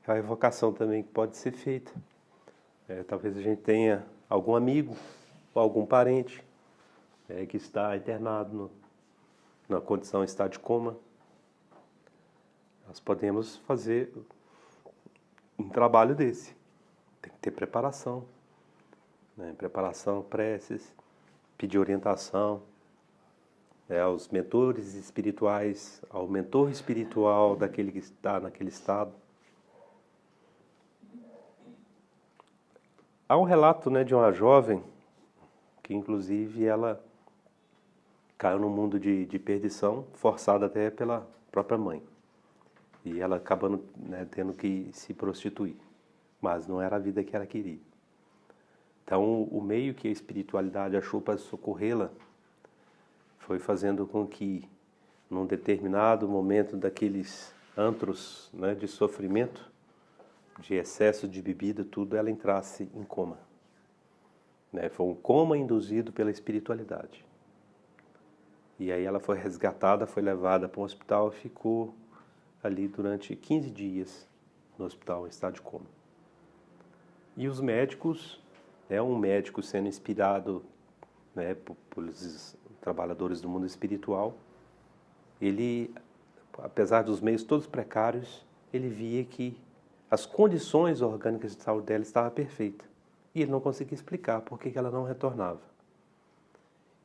É uma evocação também que pode ser feita. Talvez a gente tenha algum amigo ou algum parente que está internado na condição de estado de coma. Nós podemos fazer um trabalho desse. Tem que ter preparação. Preparação, preces, pedir orientação aos mentores espirituais, ao mentor espiritual daquele que está naquele estado. Há um relato, né, de uma jovem que, inclusive, ela caiu num mundo de perdição, forçada até pela própria mãe. E ela acabando, né, tendo que se prostituir. Mas não era a vida que ela queria. Então, o meio que a espiritualidade achou para socorrê-la foi fazendo com que, num determinado momento daqueles antros, né, de sofrimento, de excesso de bebida, tudo, ela entrasse em coma. Foi um coma induzido pela espiritualidade. E aí ela foi resgatada, foi levada para um hospital e ficou ali durante 15 dias no hospital em estado de coma. E os médicos, um médico sendo inspirado, né, pelos trabalhadores do mundo espiritual, ele, apesar dos meios todos precários, ele via que as condições orgânicas de saúde dela estavam perfeitas. E ele não conseguia explicar por que ela não retornava.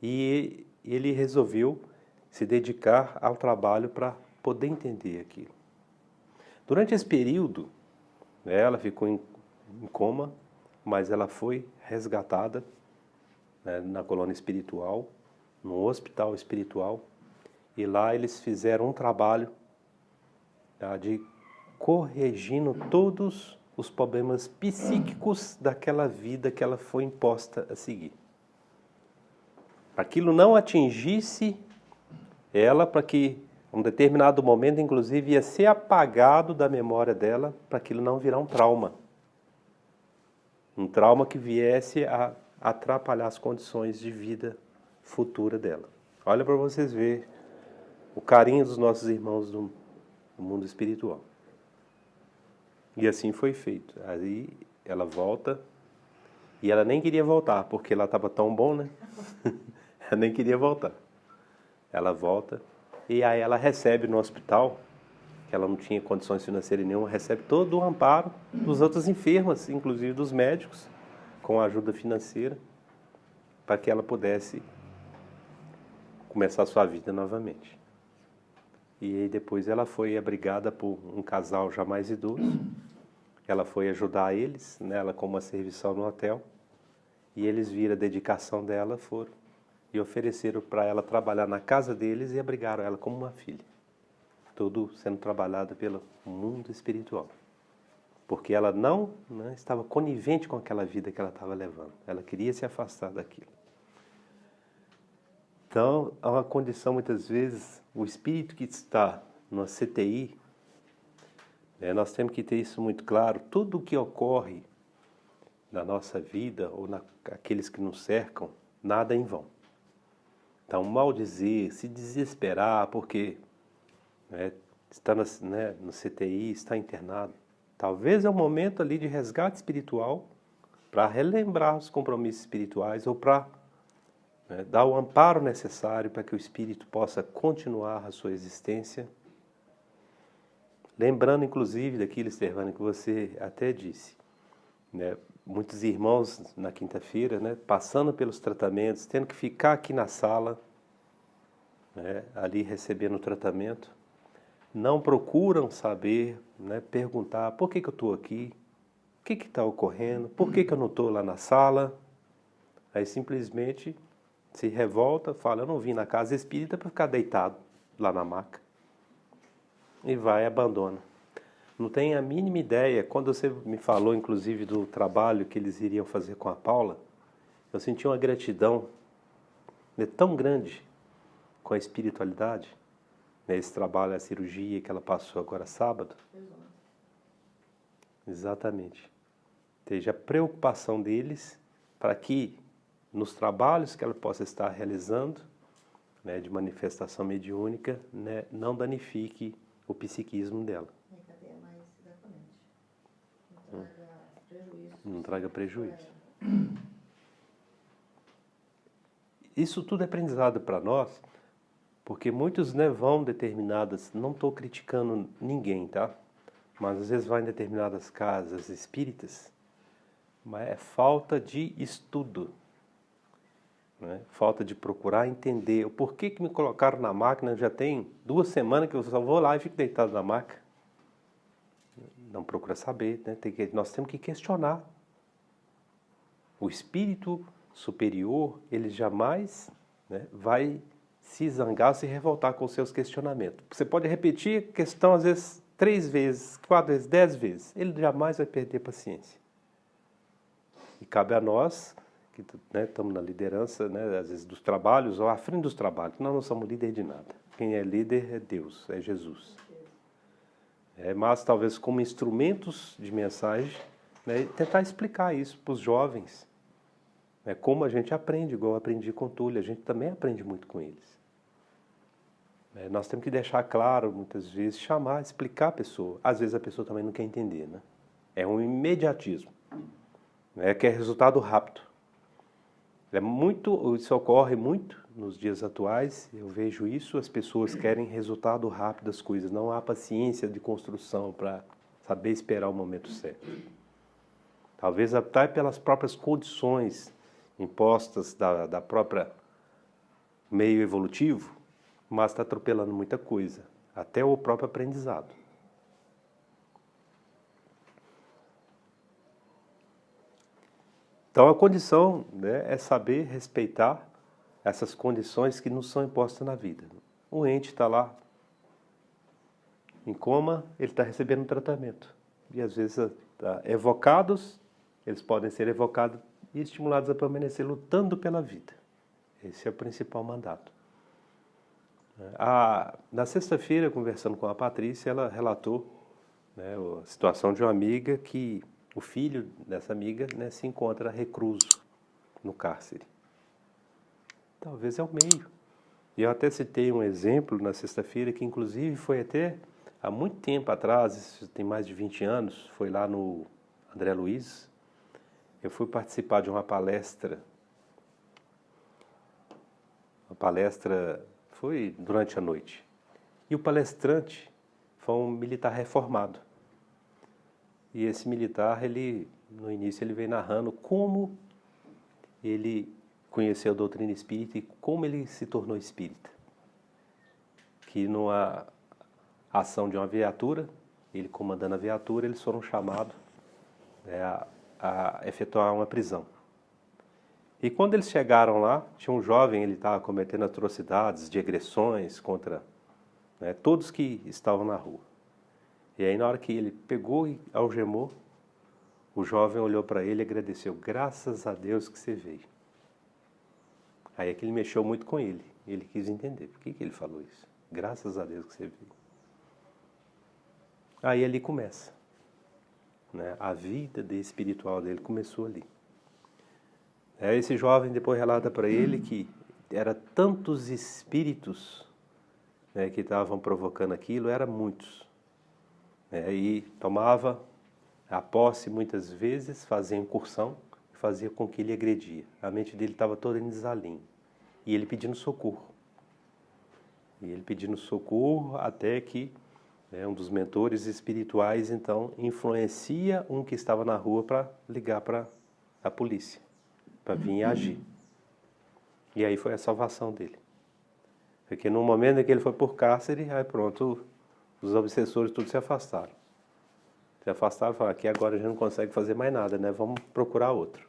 E ele resolveu se dedicar ao trabalho para poder entender aquilo. Durante esse período, ela ficou em coma, mas ela foi resgatada, né, na colônia espiritual, no hospital espiritual, E lá eles fizeram um trabalho, tá, de corrigindo todos os problemas psíquicos daquela vida que ela foi imposta a seguir. Para aquilo não atingisse ela, para que em um determinado momento, inclusive, ia ser apagado da memória dela, para aquilo não virar um trauma. Um trauma que viesse a atrapalhar as condições de vida futura dela. Olha para vocês verem o carinho dos nossos irmãos do mundo espiritual. E assim foi feito. Aí ela volta, e ela nem queria voltar, porque lá estava tão bom, né? Ela nem queria voltar. Ela volta, e aí ela recebe no hospital, que ela não tinha condições financeiras nenhuma, recebe todo o amparo dos outros enfermos, inclusive dos médicos, com ajuda financeira, para que ela pudesse começar a sua vida novamente. E aí depois ela foi abrigada por um casal já mais idoso. Ela foi ajudar eles, né, ela como uma serviçal no hotel. E eles viram a dedicação dela, foram e ofereceram para ela trabalhar na casa deles e abrigaram ela como uma filha. Tudo sendo trabalhado pelo mundo espiritual. Porque ela não, né, estava conivente com aquela vida que ela estava levando. Ela queria se afastar daquilo. Então, há uma condição, muitas vezes, o espírito que está na CTI, nós temos que ter isso muito claro, tudo o que ocorre na nossa vida, ou naqueles que nos cercam, nada é em vão. Então, maldizer, se desesperar, porque está no CTI, está internado, talvez é um momento ali de resgate espiritual, para relembrar os compromissos espirituais, ou para dar o amparo necessário para que o espírito possa continuar a sua existência. Lembrando, inclusive, daquilo, Estevânia, que você até disse, né? Muitos irmãos na quinta-feira, né, passando pelos tratamentos, tendo que ficar aqui na sala, né, ali recebendo o tratamento, não procuram saber, né, perguntar por que eu estou aqui, o que está ocorrendo, por que eu não estou lá na sala. Aí simplesmente se revolta, fala, eu não vim na casa espírita para ficar deitado lá na maca. E vai e abandona. Não tem a mínima ideia. Quando você me falou, inclusive, do trabalho que eles iriam fazer com a Paula, eu senti uma gratidão, né, tão grande com a espiritualidade, né, esse trabalho, a cirurgia que ela passou agora sábado. Exatamente. Seja a preocupação deles para que nos trabalhos que ela possa estar realizando, né, de manifestação mediúnica, né, não danifique o psiquismo dela. Não traga prejuízo. Isso tudo é aprendizado para nós, porque muitos, né, vão determinadas, não estou criticando ninguém, tá? Mas às vezes vai em determinadas casas espíritas, mas é falta de estudo, né? Falta de procurar entender o porquê que me colocaram na máquina. Já tem 2 semanas que eu só vou lá e fico deitado na maca. Não procura saber, né? Nós temos que questionar. O espírito superior, ele jamais, né, vai se zangar, se revoltar com os seus questionamentos. Você pode repetir a questão às vezes 3 vezes, 4 vezes, 10 vezes. Ele jamais vai perder paciência. E cabe a nós, que, né, estamos na liderança, né, às vezes dos trabalhos, ou à frente dos trabalhos, nós não somos líder de nada. Quem é líder é Deus, é Jesus. Mas talvez como instrumentos de mensagem, né, tentar explicar isso para os jovens. Como a gente aprende, igual eu aprendi com o Túlio, a gente também aprende muito com eles. Nós temos que deixar claro, muitas vezes, chamar, explicar a pessoa. Às vezes a pessoa também não quer entender, né? É um imediatismo, né, que é resultado rápido. Isso ocorre muito nos dias atuais, eu vejo isso, as pessoas querem resultado rápido das coisas, não há paciência de construção para saber esperar o momento certo. Talvez até pelas próprias condições impostas da própria meio evolutivo, mas está atropelando muita coisa, até o próprio aprendizado. Então a condição, né, é saber respeitar essas condições que nos são impostas na vida. o ente está lá em coma, ele está recebendo um tratamento. E às vezes evocados, eles podem ser evocados e estimulados a permanecer lutando pela vida. Esse é o principal mandato. Na sexta-feira, conversando com a Patrícia, ela relatou, né, a situação de uma amiga que o filho dessa amiga, né, se encontra recluso no cárcere. Talvez é o meio. E eu até citei um exemplo na sexta-feira que inclusive foi até há muito tempo atrás, isso tem mais de 20 anos, foi lá no André Luiz. Eu fui participar de uma palestra. A palestra foi durante a noite. E o palestrante foi um militar reformado. E esse militar, no início, ele veio narrando como ele conheceu a doutrina espírita e como ele se tornou espírita. Que numa ação de uma viatura, ele comandando a viatura, eles foram chamados, né, a efetuar uma prisão. E quando eles chegaram lá, tinha um jovem, ele estava cometendo atrocidades de agressões contra, né, todos que estavam na rua. E aí na hora que ele pegou e algemou, o jovem olhou para ele e agradeceu. Graças a Deus que você veio. Aí é que ele mexeu muito com ele. Ele quis entender. Por que ele falou isso? Graças a Deus que você veio. Aí ali começa, né? A vida espiritual dele começou ali. Esse jovem depois relata para ele que era tantos espíritos, né, que estavam provocando aquilo, eram muitos. E tomava a posse muitas vezes, fazia incursão, fazia com que ele agredia. A mente dele estava toda em desalinho. E ele pedindo socorro. E ele pedindo socorro até que, né, um dos mentores espirituais, então, influencia um que estava na rua para ligar para a polícia, para vir e agir. E aí foi a salvação dele. Porque no momento em que ele foi por cárcere, aí pronto, os obsessores todos se afastaram. Se afastaram e falaram, aqui agora a gente não consegue fazer mais nada, né? Vamos procurar outro.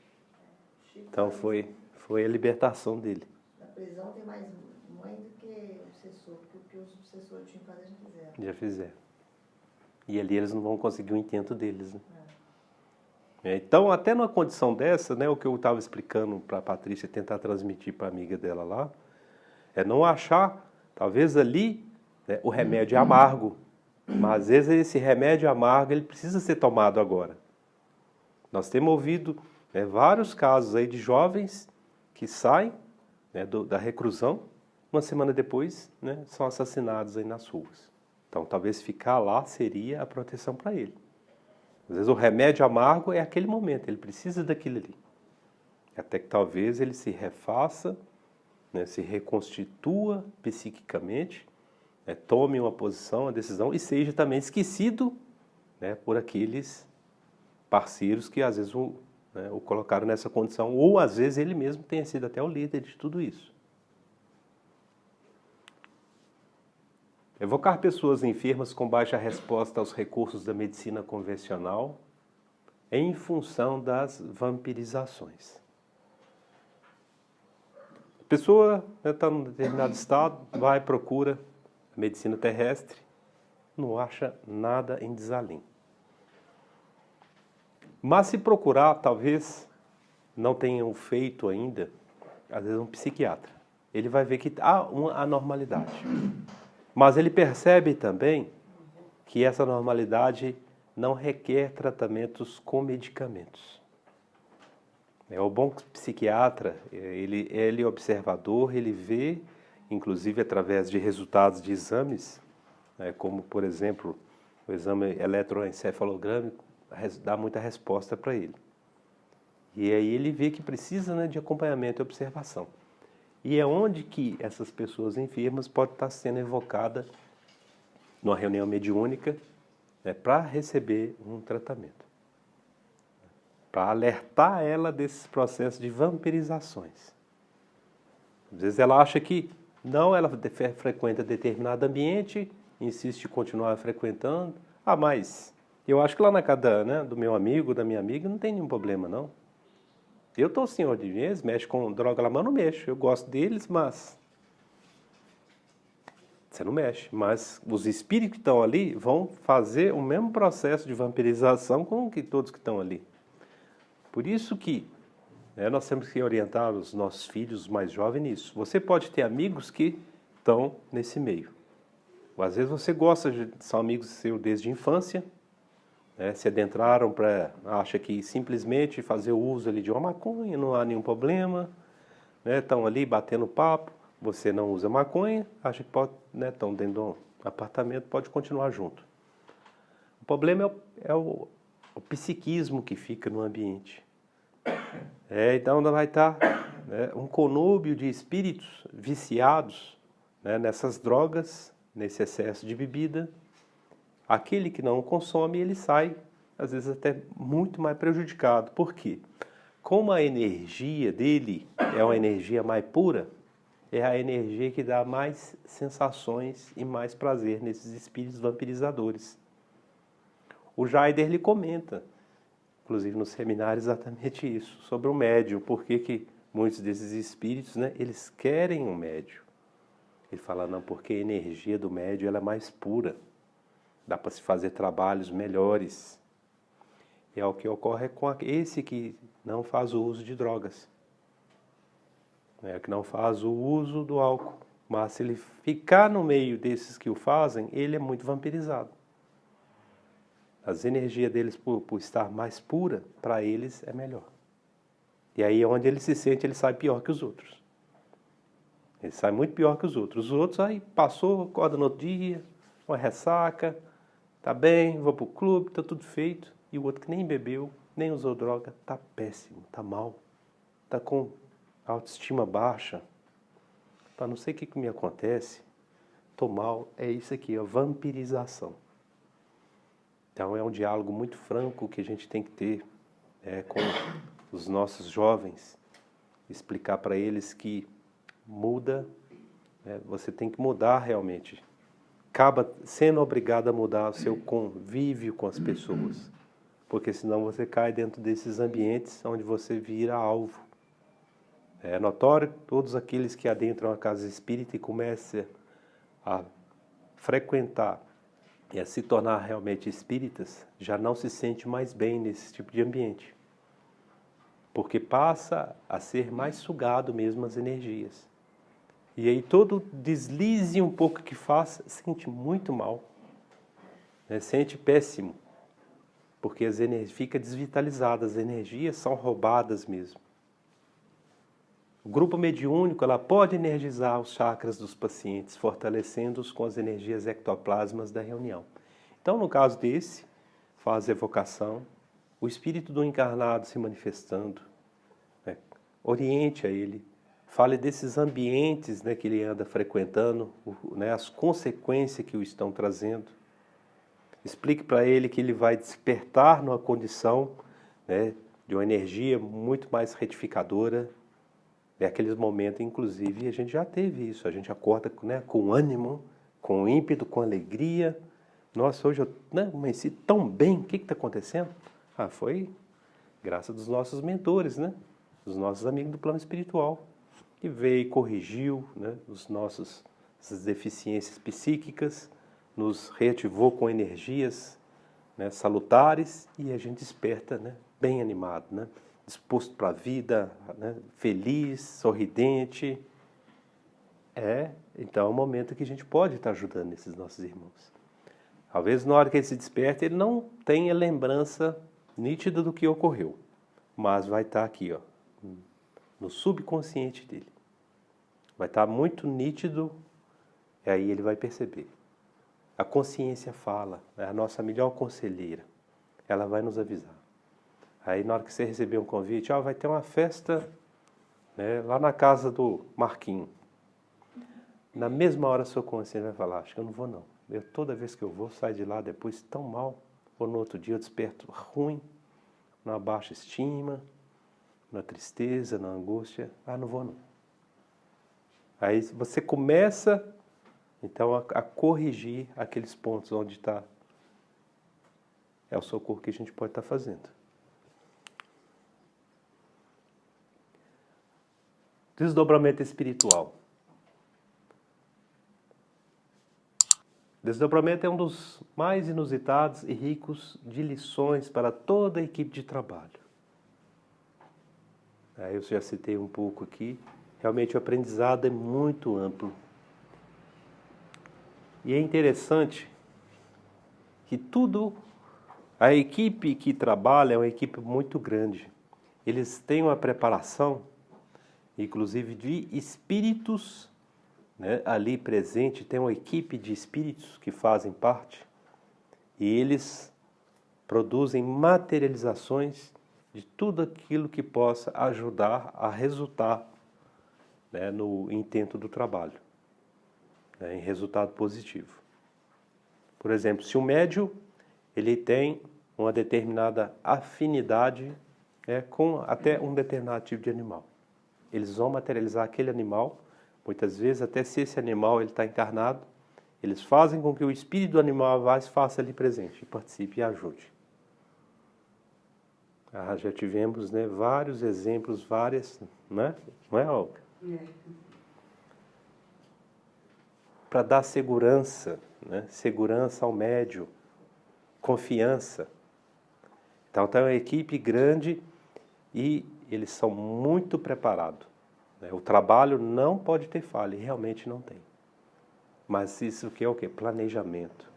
Então foi a libertação dele. Na prisão tem mais mãe do que obsessor, porque o que os obsessores tinham que fazer já fizeram. Já fizeram. E ali eles não vão conseguir o intento deles, né? Então, até numa condição dessa, né, o que eu estava explicando para a Patrícia, tentar transmitir para a amiga dela lá, é não achar, talvez ali, né, o remédio amargo. Mas às vezes esse remédio amargo ele precisa ser tomado agora. Nós temos ouvido, né, vários casos aí de jovens que saem, né, da reclusão, uma semana depois, né, são assassinados aí nas ruas. Então talvez ficar lá seria a proteção para ele. Às vezes o remédio amargo é aquele momento, ele precisa daquilo ali. Até que talvez ele se refaça, né, se reconstitua psiquicamente, né, tome uma posição, uma decisão e seja também esquecido, né, por aqueles parceiros que às vezes né, o colocaram nessa condição, ou às vezes ele mesmo tenha sido até o líder de tudo isso. Evocar pessoas enfermas com baixa resposta aos recursos da medicina convencional em função das vampirizações. A pessoa está num determinado estado, vai, procura a medicina terrestre, não acha nada em desalinho. Mas se procurar, talvez não tenham feito ainda, às vezes um psiquiatra. Ele vai ver que há uma anormalidade. Mas ele percebe também que essa normalidade não requer tratamentos com medicamentos. O bom psiquiatra, ele é observador, ele vê, inclusive através de resultados de exames, né, como, por exemplo, o exame eletroencefalogrâmico, dá muita resposta para ele. E aí ele vê que precisa, né, de acompanhamento e observação. E é onde que essas pessoas enfermas podem estar sendo evocadas numa reunião mediúnica, né, para receber um tratamento. Para alertar ela desses processos de vampirizações. Às vezes ela acha que não, ela frequenta determinado ambiente, insiste em continuar frequentando. Ah, mas eu acho que lá na casa, né, do meu amigo, da minha amiga, não tem nenhum problema, não. Eu estou senhor de eles, mexe com droga lá, mas eu não mexo. Eu gosto deles, mas Você não mexe, mas os espíritos que estão ali vão fazer o mesmo processo de vampirização com que todos que estão ali. Por isso que nós temos que orientar os nossos filhos mais jovens nisso. Você pode ter amigos que estão nesse meio. Ou, às vezes você gosta, são amigos seus desde a infância, se adentraram acha que simplesmente fazer o uso ali de uma maconha, não há nenhum problema, estão ali batendo papo, você não usa maconha, acha que pode, estão dentro de um apartamento, pode continuar junto. O problema é o psiquismo que fica no ambiente. Então vai estar um conúbio de espíritos viciados nessas drogas, nesse excesso de bebida. Aquele que não consome, ele sai, às vezes até muito mais prejudicado. Por quê? Como a energia dele é uma energia mais pura, é a energia que dá mais sensações e mais prazer nesses espíritos vampirizadores. O Jaider lhe comenta, inclusive no seminário, exatamente isso, sobre o médium, porque que muitos desses espíritos, eles querem um médium. Ele fala, não, porque a energia do médium ela é mais pura, dá para se fazer trabalhos melhores. É o que ocorre com esse que não faz o uso de drogas, que não faz o uso do álcool, mas se ele ficar no meio desses que o fazem, ele é muito vampirizado. As energias deles, por estar mais pura, para eles é melhor. E aí, onde ele se sente, ele sai pior que os outros. Ele sai muito pior que os outros. Os outros, aí passou, acorda no outro dia, uma ressaca, tá bem, vou pro clube, tá tudo feito. E o outro que nem bebeu, nem usou droga, tá péssimo, tá mal. Tá com autoestima baixa. Tá, não sei o que me acontece, tô mal. É isso aqui, vampirização. Então é um diálogo muito franco que a gente tem que ter com os nossos jovens, explicar para eles que muda, você tem que mudar realmente. Acaba sendo obrigado a mudar o seu convívio com as pessoas, porque senão você cai dentro desses ambientes onde você vira alvo. É notório todos aqueles que adentram a casa espírita e começam a frequentar e a se tornar realmente espíritas, já não se sente mais bem nesse tipo de ambiente. Porque passa a ser mais sugado mesmo as energias. E aí todo deslize um pouco que faz, sente muito mal. Sente péssimo. Porque as energias ficam desvitalizadas, as energias são roubadas mesmo. O grupo mediúnico ela pode energizar os chakras dos pacientes, fortalecendo-os com as energias ectoplasmas da reunião. Então, no caso desse, faz evocação, o espírito do encarnado se manifestando, oriente a ele, fale desses ambientes que ele anda frequentando, as consequências que o estão trazendo. Explique para ele que ele vai despertar numa condição de uma energia muito mais retificadora. É aqueles momentos, inclusive, a gente já teve isso. A gente acorda com ânimo, com ímpeto, com alegria. Nossa, hoje eu amanheci tão bem. O que está acontecendo? Foi graças dos nossos mentores, dos nossos amigos do plano espiritual, que veio e corrigiu essas deficiências psíquicas, nos reativou com energias salutares e a gente desperta bem animado, disposto para a vida, feliz, sorridente. Então é um momento que a gente pode estar ajudando esses nossos irmãos. Talvez na hora que ele se desperta, ele não tenha lembrança nítida do que ocorreu, mas vai estar aqui, no subconsciente dele. Vai estar muito nítido, e aí ele vai perceber. A consciência fala, é a nossa melhor conselheira. Ela vai nos avisar. Aí na hora que você receber um convite, vai ter uma festa lá na casa do Marquinho. Na mesma hora a sua consciência vai falar, acho que eu não vou não. Toda vez que eu vou, saio de lá depois tão mal. Ou no outro dia eu desperto ruim, na baixa estima, na tristeza, na angústia. Não vou não. Aí você começa, então, a corrigir aqueles pontos onde está. É o socorro que a gente pode estar fazendo. Desdobramento espiritual. Desdobramento é um dos mais inusitados e ricos de lições para toda a equipe de trabalho. Eu já citei um pouco aqui. Realmente o aprendizado é muito amplo. E é interessante que a equipe que trabalha é uma equipe muito grande. Eles têm uma preparação, inclusive de espíritos, né, ali presente, tem uma equipe de espíritos que fazem parte, e eles produzem materializações de tudo aquilo que possa ajudar a resultar, né, no intento do trabalho, né, em resultado positivo. Por exemplo, se o médium ele tem uma determinada afinidade, né, com até um determinado tipo de animal, eles vão materializar aquele animal. Muitas vezes, até se esse animal está encarnado, eles fazem com que o espírito do animal vá se faça ali presente, participe e ajude. Já tivemos, né, vários exemplos, várias, né? Não é, Olga? Para dar segurança, né? Segurança ao médium, confiança. Então, tem uma equipe grande e eles são muito preparados. O trabalho não pode ter falha, e realmente não tem. Mas isso que é o quê? Planejamento.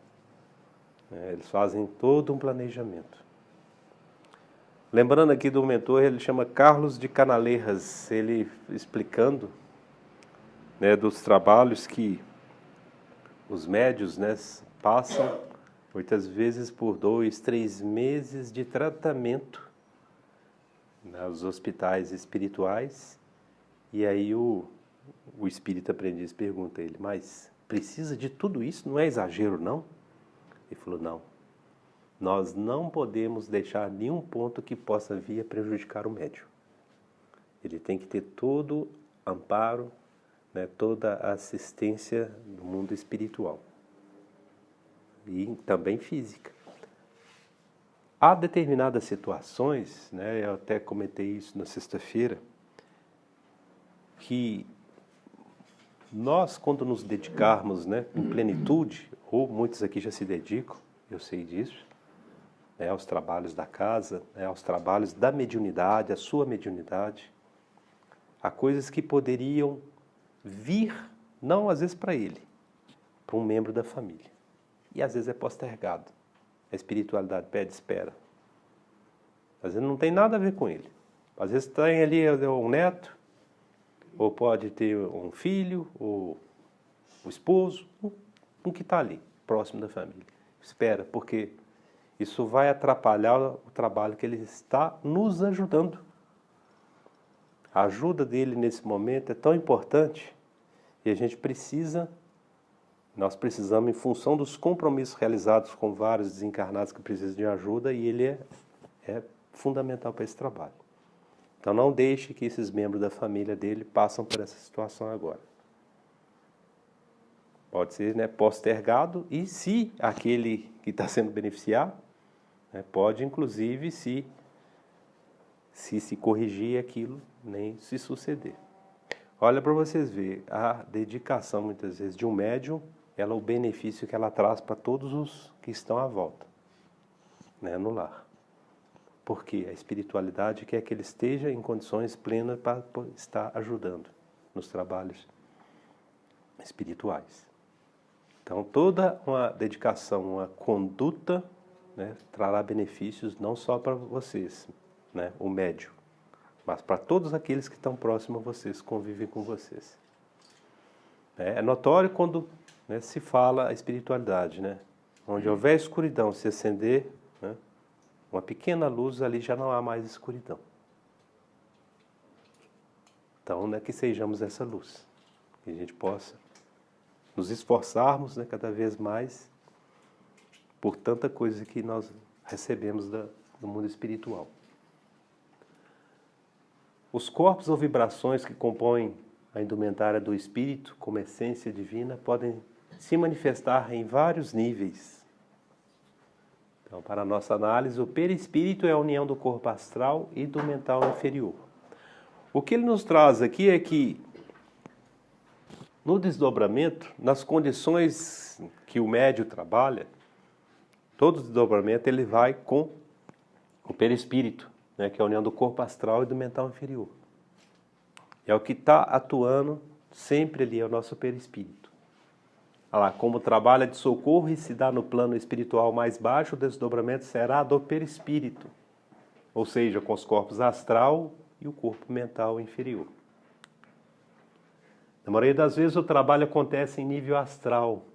Eles fazem todo um planejamento. Lembrando aqui do mentor, ele chama Carlos de Canaleiras, ele explicando, né, dos trabalhos que os médios, né, passam, muitas vezes por 2, 3 meses de tratamento nos hospitais espirituais. E aí o espírito aprendiz pergunta a ele, mas precisa de tudo isso? Não é exagero, não? Ele falou, não. Nós não podemos deixar nenhum ponto que possa vir a prejudicar o médium. Ele tem que ter todo amparo, né, toda a assistência do mundo espiritual. E também física. Há determinadas situações, né, eu até comentei isso na sexta-feira, que nós, quando nos dedicarmos, né, em plenitude, ou muitos aqui já se dedicam, eu sei disso, né, aos trabalhos da casa, né, aos trabalhos da mediunidade, a sua mediunidade, há coisas que poderiam vir, não às vezes para ele, para um membro da família. E às vezes é postergado. A espiritualidade pede espera. Às vezes não tem nada a ver com ele. Às vezes tem ali um neto, ou pode ter um filho, ou o esposo, um que está ali, próximo da família. Espera, porque isso vai atrapalhar o trabalho que ele está nos ajudando. A ajuda dele nesse momento é tão importante e a gente nós precisamos, em função dos compromissos realizados com vários desencarnados que precisam de ajuda, e ele é fundamental para esse trabalho. Então não deixe que esses membros da família dele passem por essa situação agora. Pode ser, né, postergado, e se aquele que está sendo beneficiado, né, pode inclusive se corrigir aquilo, nem se suceder. Olha para vocês verem, a dedicação muitas vezes de um médium, o benefício que ela traz para todos os que estão à volta, né, no lar. Porque a espiritualidade quer que ele esteja em condições plenas para estar ajudando nos trabalhos espirituais. Então, toda uma dedicação, uma conduta, né, trará benefícios não só para vocês, né, o médium, mas para todos aqueles que estão próximos a vocês, convivem com vocês. É notório quando, né, se fala a espiritualidade, né? Onde houver escuridão, se acender, né, uma pequena luz, ali já não há mais escuridão. Então, né, que sejamos essa luz, que a gente possa nos esforçarmos, né, cada vez mais por tanta coisa que nós recebemos do mundo espiritual. Os corpos ou vibrações que compõem a indumentária do espírito, como essência divina, podem se manifestar em vários níveis. Então, para a nossa análise, o perispírito é a união do corpo astral e do mental inferior. O que ele nos traz aqui é que No desdobramento, nas condições que o médium trabalha, todo desdobramento ele vai com o perispírito, né, que é a união do corpo astral e do mental inferior. É o que está atuando sempre ali, é o nosso perispírito. Olha lá, como trabalha de socorro e se dá no plano espiritual mais baixo, o desdobramento será do perispírito, ou seja, com os corpos astral e o corpo mental inferior. Na maioria das vezes o trabalho acontece em nível astral,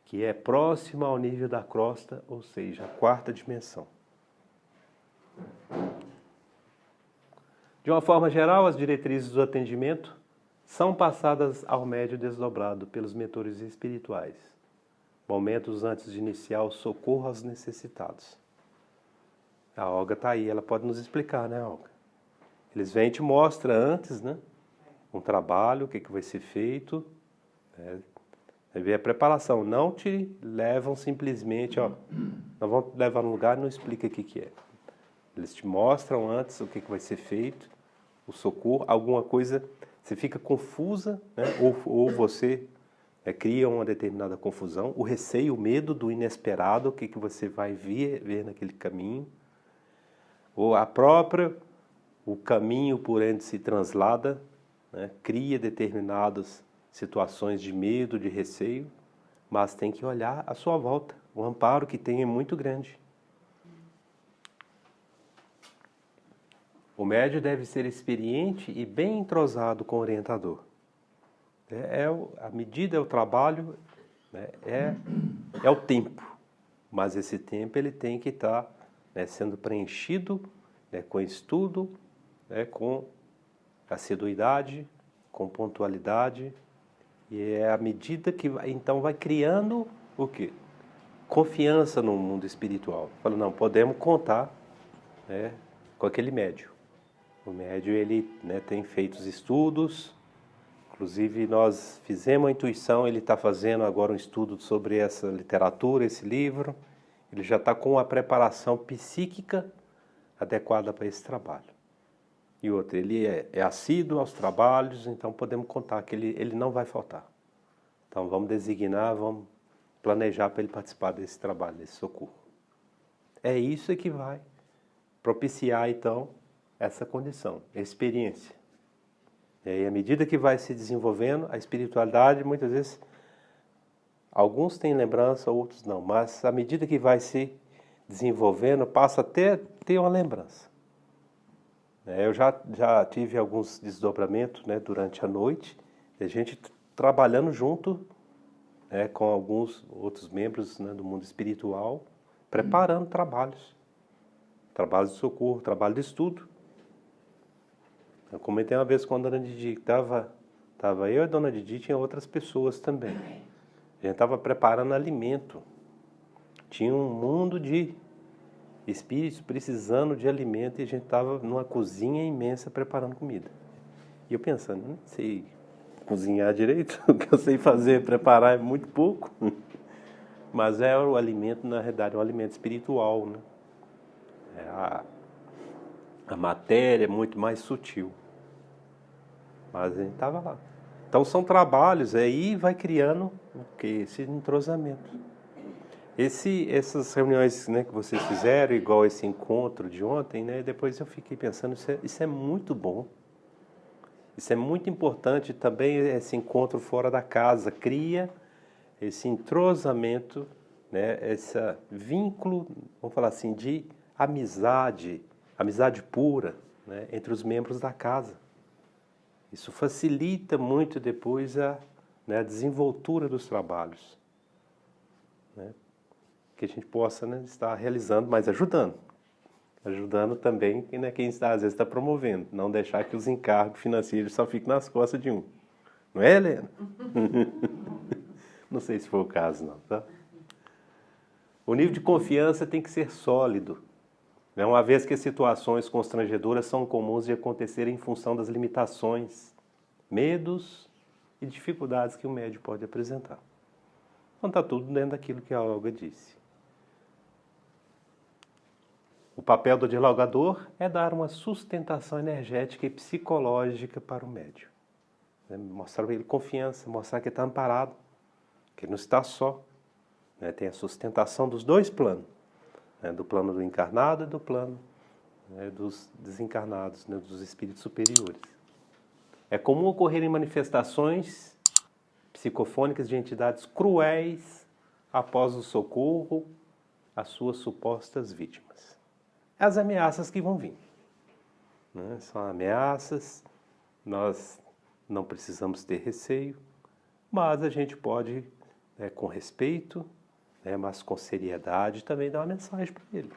que é próximo ao nível da crosta, ou seja, a quarta dimensão. De uma forma geral, as diretrizes do atendimento são passadas ao médium desdobrado pelos mentores espirituais, momentos antes de iniciar o socorro aos necessitados. A Olga está aí, ela pode nos explicar, né, Olga? Eles vêm e te mostram antes, né? Um trabalho, o que vai ser feito, Aí vem a preparação, não te levam simplesmente, ó, nós vamos te levar num lugar e não explica o que é. Eles te mostram antes o que vai ser feito, o socorro, alguma coisa, você fica confusa, né? ou você cria uma determinada confusão, o receio, o medo do inesperado, o que você vai ver naquele caminho, ou o caminho por onde se translada, né? Cria determinadas situações de medo, de receio, mas tem que olhar à sua volta. O amparo que tem é muito grande. O médium deve ser experiente e bem entrosado com o orientador. A medida é o trabalho, né? é o tempo, mas esse tempo ele tem que estar sendo preenchido, né, com estudo, né, com assiduidade, com pontualidade. E é a medida que então vai criando o quê? Confiança no mundo espiritual. Fala, não, podemos contar, né, com aquele médium. O médium ele, né, tem feito os estudos, inclusive nós fizemos a intuição, ele está fazendo agora um estudo sobre essa literatura, esse livro. Ele já está com a preparação psíquica adequada para esse trabalho. E outro, ele é assíduo aos trabalhos, então podemos contar que ele não vai faltar. Então vamos designar, vamos planejar para ele participar desse trabalho, desse socorro. É isso que vai propiciar, então, essa condição, a experiência. E aí, à medida que vai se desenvolvendo, a espiritualidade, muitas vezes, alguns têm lembrança, outros não, mas à medida que vai se desenvolvendo, passa até a ter uma lembrança. Eu já tive alguns desdobramentos, né, durante a noite, e a gente trabalhando junto, né, com alguns outros membros, né, do mundo espiritual, preparando trabalhos de socorro, trabalho de estudo. Eu comentei uma vez com a dona Didi, que estava eu e a dona Didi, tinha outras pessoas também. A gente estava preparando alimento. Tinha um mundo de espíritos precisando de alimento e a gente estava numa cozinha imensa preparando comida. E eu pensando, não sei cozinhar direito, o que eu sei fazer, preparar é muito pouco. Mas é o alimento, na realidade, é um alimento espiritual, né? A matéria é muito mais sutil. Mas a gente estava lá. Então são trabalhos, aí vai criando o quê? Esse entrosamento. Essas reuniões, né, que vocês fizeram, igual esse encontro de ontem, né, depois eu fiquei pensando, isso é muito bom. Isso é muito importante também, esse encontro fora da casa, cria esse entrosamento, né, esse vínculo, vamos falar assim, de amizade pura, né, entre os membros da casa. Isso facilita muito depois a desenvoltura dos trabalhos, né? Que a gente possa, né, estar realizando, mas ajudando também, né, quem está, às vezes está promovendo, não deixar que os encargos financeiros só fiquem nas costas de um. Não é, Helena? Não sei se foi o caso, não, tá? O nível de confiança tem que ser sólido, né? Uma vez que as situações constrangedoras são comuns de acontecer em função das limitações, medos e dificuldades que o médium pode apresentar. Então está tudo dentro daquilo que a Olga disse. O papel do dialogador é dar uma sustentação energética e psicológica para o médium. né? Mostrar para ele confiança, mostrar que ele está amparado, que ele não está só. Né? Tem a sustentação dos dois planos, né? Do plano do encarnado e do plano, né, dos desencarnados, né, dos espíritos superiores. É comum ocorrerem manifestações psicofônicas de entidades cruéis após o socorro às suas supostas vítimas. As ameaças que vão vir, né? São ameaças, nós não precisamos ter receio, mas a gente pode, né, com respeito, né, mas com seriedade, também dar uma mensagem para ele.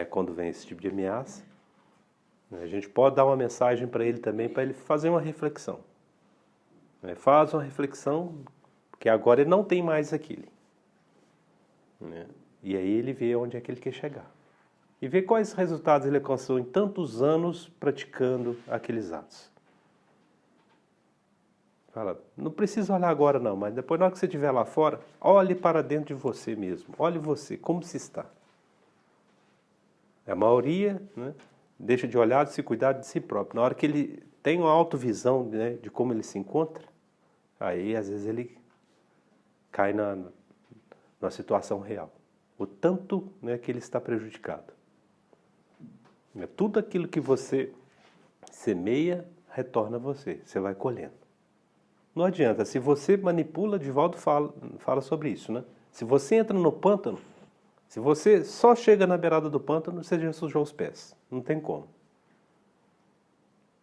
Quando vem esse tipo de ameaça, a gente pode dar uma mensagem para ele também, para ele fazer uma reflexão. Faz uma reflexão, porque agora ele não tem mais aquilo. E aí ele vê onde é que ele quer chegar. E vê quais resultados ele alcançou em tantos anos praticando aqueles atos. Fala, não precisa olhar agora não, mas depois na hora que você estiver lá fora, olhe para dentro de você mesmo. Olhe você, como se está. A maioria, né, deixa de olhar, de se cuidar de si próprio. Na hora que ele tem uma autovisão, né, de como ele se encontra, aí às vezes ele cai numa situação real. O tanto, né, que ele está prejudicado. Tudo aquilo que você semeia, retorna a você. Você vai colhendo. Não adianta. Se você manipula, Divaldo fala sobre isso, né? Se você entra no pântano, se você só chega na beirada do pântano, você já sujou os pés. Não tem como.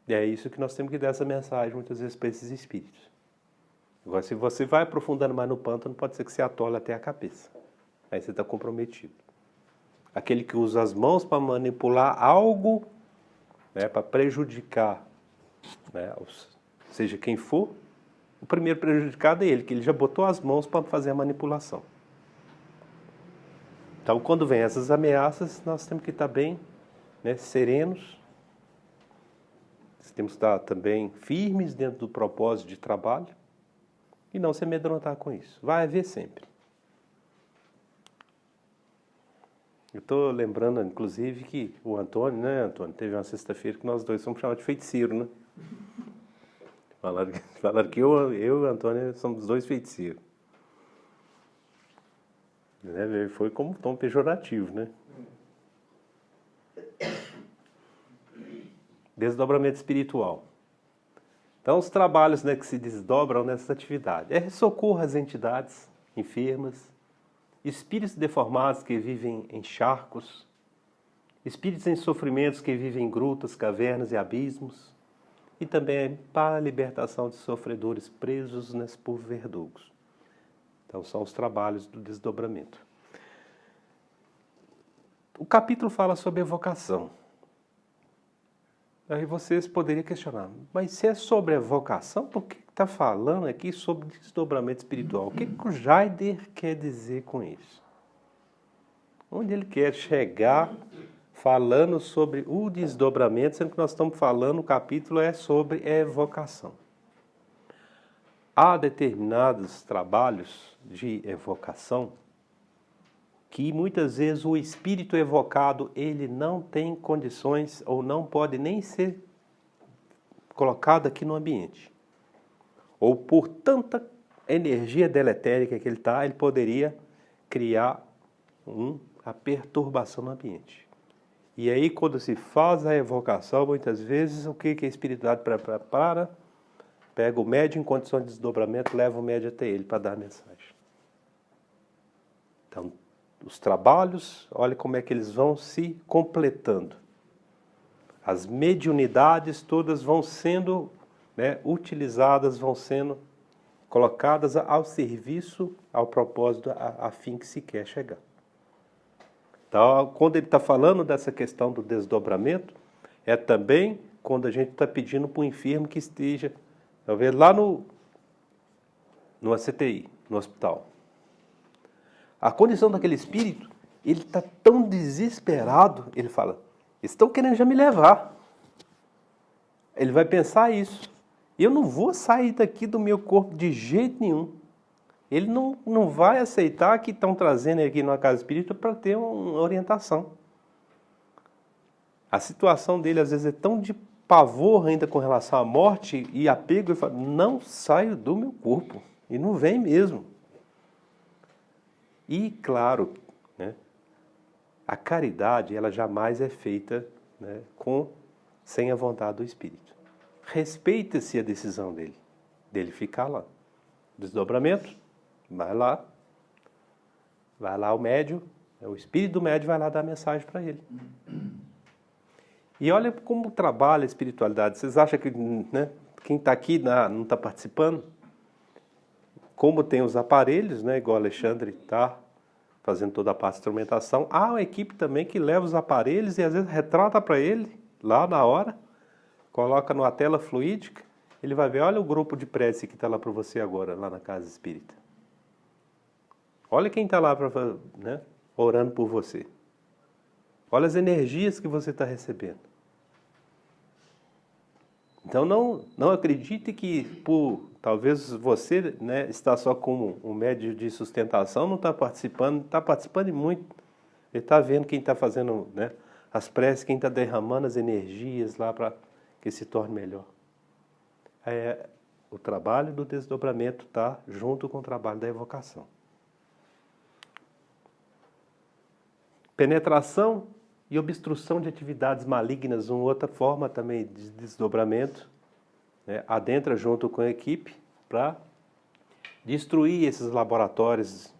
E é isso que nós temos que dar essa mensagem, muitas vezes, para esses espíritos. Agora, se você vai aprofundando mais no pântano, pode ser que você atole até a cabeça. Aí você está comprometido. Aquele que usa as mãos para manipular algo, né, para prejudicar, né, seja quem for, o primeiro prejudicado é ele, que ele já botou as mãos para fazer a manipulação. Então, quando vem essas ameaças, nós temos que estar bem, né, serenos. Temos que estar também firmes dentro do propósito de trabalho e não se amedrontar com isso. Vai haver sempre. Eu estou lembrando, inclusive, que o Antônio, né, Antônio, teve uma sexta-feira que nós dois somos chamados de feiticeiro, né? Falaram que eu e o Antônio somos dois feiticeiros. Né? Foi como um tom pejorativo, né? Desdobramento espiritual. Então, os trabalhos, né, que se desdobram nessa atividade é socorro às entidades enfermas, espíritos deformados que vivem em charcos, espíritos em sofrimentos que vivem em grutas, cavernas e abismos, e também para a libertação de sofredores presos por verdugos. Então, são os trabalhos do desdobramento. O capítulo fala sobre evocação. Aí vocês poderiam questionar, mas se é sobre evocação, por que está falando aqui sobre desdobramento espiritual? O que o Jaider quer dizer com isso? Onde ele quer chegar falando sobre o desdobramento, sendo que nós estamos falando, o capítulo é sobre evocação. Há determinados trabalhos de evocação que muitas vezes o espírito evocado ele não tem condições ou não pode nem ser colocado aqui no ambiente. Ou por tanta energia deletérica que ele está, ele poderia criar a perturbação no ambiente. E aí, quando se faz a evocação, muitas vezes, o que a espiritualidade prepara? Pega o médium em condição de desdobramento, leva o médium até ele para dar a mensagem. Então, os trabalhos, olha como é que eles vão se completando. As mediunidades todas vão sendo, né, utilizadas, vão sendo colocadas ao serviço, ao propósito, a fim que se quer chegar. Então, quando ele está falando dessa questão do desdobramento, é também quando a gente está pedindo para o enfermo que esteja, talvez lá no CTI, no hospital. A condição daquele espírito, ele está tão desesperado, ele fala, estão querendo já me levar. Ele vai pensar isso. Eu não vou sair daqui do meu corpo de jeito nenhum. Ele não vai aceitar que estão trazendo ele aqui numa casa espírita para ter uma orientação. A situação dele, às vezes, é tão pavor ainda com relação à morte e apego, ele fala, não saio do meu corpo. E não vem mesmo. E, claro, né, a caridade, ela jamais é feita, né, sem a vontade do Espírito. Respeita-se a decisão dele ficar lá. Desdobramento, vai lá o médium, o Espírito do médium vai lá dar a mensagem para ele. E olha como trabalha a espiritualidade. Vocês acham que, né, quem está aqui não está participando? Como tem os aparelhos, né, igual o Alexandre está fazendo toda a parte de instrumentação, há uma equipe também que leva os aparelhos e às vezes retrata para ele, lá na hora, coloca numa tela fluídica, ele vai ver, olha o grupo de prece que está lá para você agora, lá na Casa Espírita. Olha quem está lá né, orando por você. Olha as energias que você está recebendo. Então não acredite que talvez você, né, está só como um médio de sustentação, não está participando muito. Ele está vendo quem está fazendo, né, as preces, quem está derramando as energias lá para que se torne melhor. O trabalho do desdobramento está junto com o trabalho da evocação. Penetração e obstrução de atividades malignas, uma outra forma também de desdobramento, né, adentra junto com a equipe para destruir esses laboratórios,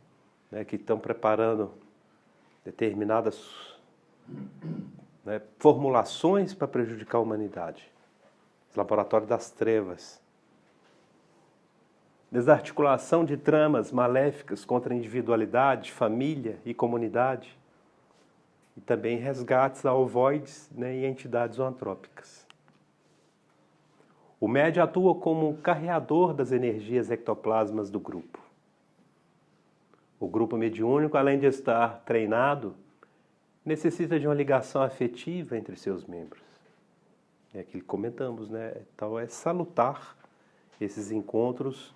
né, que estão preparando determinadas, né, formulações para prejudicar a humanidade. Os laboratórios das trevas. Desarticulação de tramas maléficas contra a individualidade, família e comunidade. E também resgates a ovoides, né, e entidades zoantrópicas. O médium atua como um carreador das energias ectoplasmas do grupo. O grupo mediúnico, além de estar treinado, necessita de uma ligação afetiva entre seus membros. É aquilo que comentamos, né? Então é salutar esses encontros,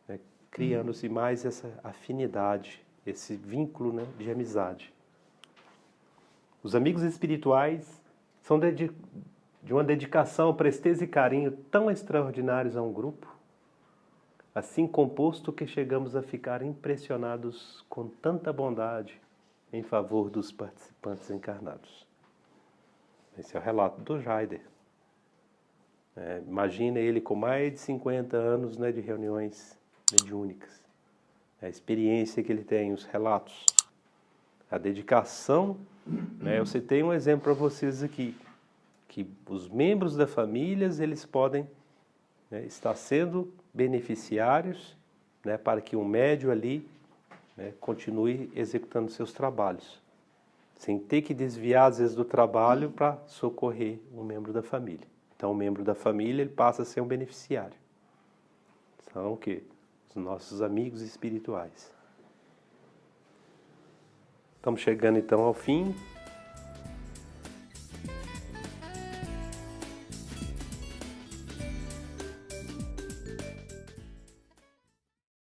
né, criando-se mais essa afinidade, esse vínculo, né, de amizade. Os amigos espirituais são de uma dedicação, presteza e carinho tão extraordinários a um grupo, assim composto que chegamos a ficar impressionados com tanta bondade em favor dos participantes encarnados. Esse é o relato do Jaider. Imagina ele com mais de 50 anos, né, de reuniões mediúnicas. A experiência que ele tem, os relatos, a dedicação. Né, eu citei um exemplo para vocês aqui, que os membros da família, eles podem, né, estar sendo beneficiários, né, para que um médium ali, né, continue executando seus trabalhos, sem ter que desviar às vezes do trabalho para socorrer um membro da família. Então o membro da família ele passa a ser um beneficiário. São o quê? Os nossos amigos espirituais. Estamos chegando então ao fim.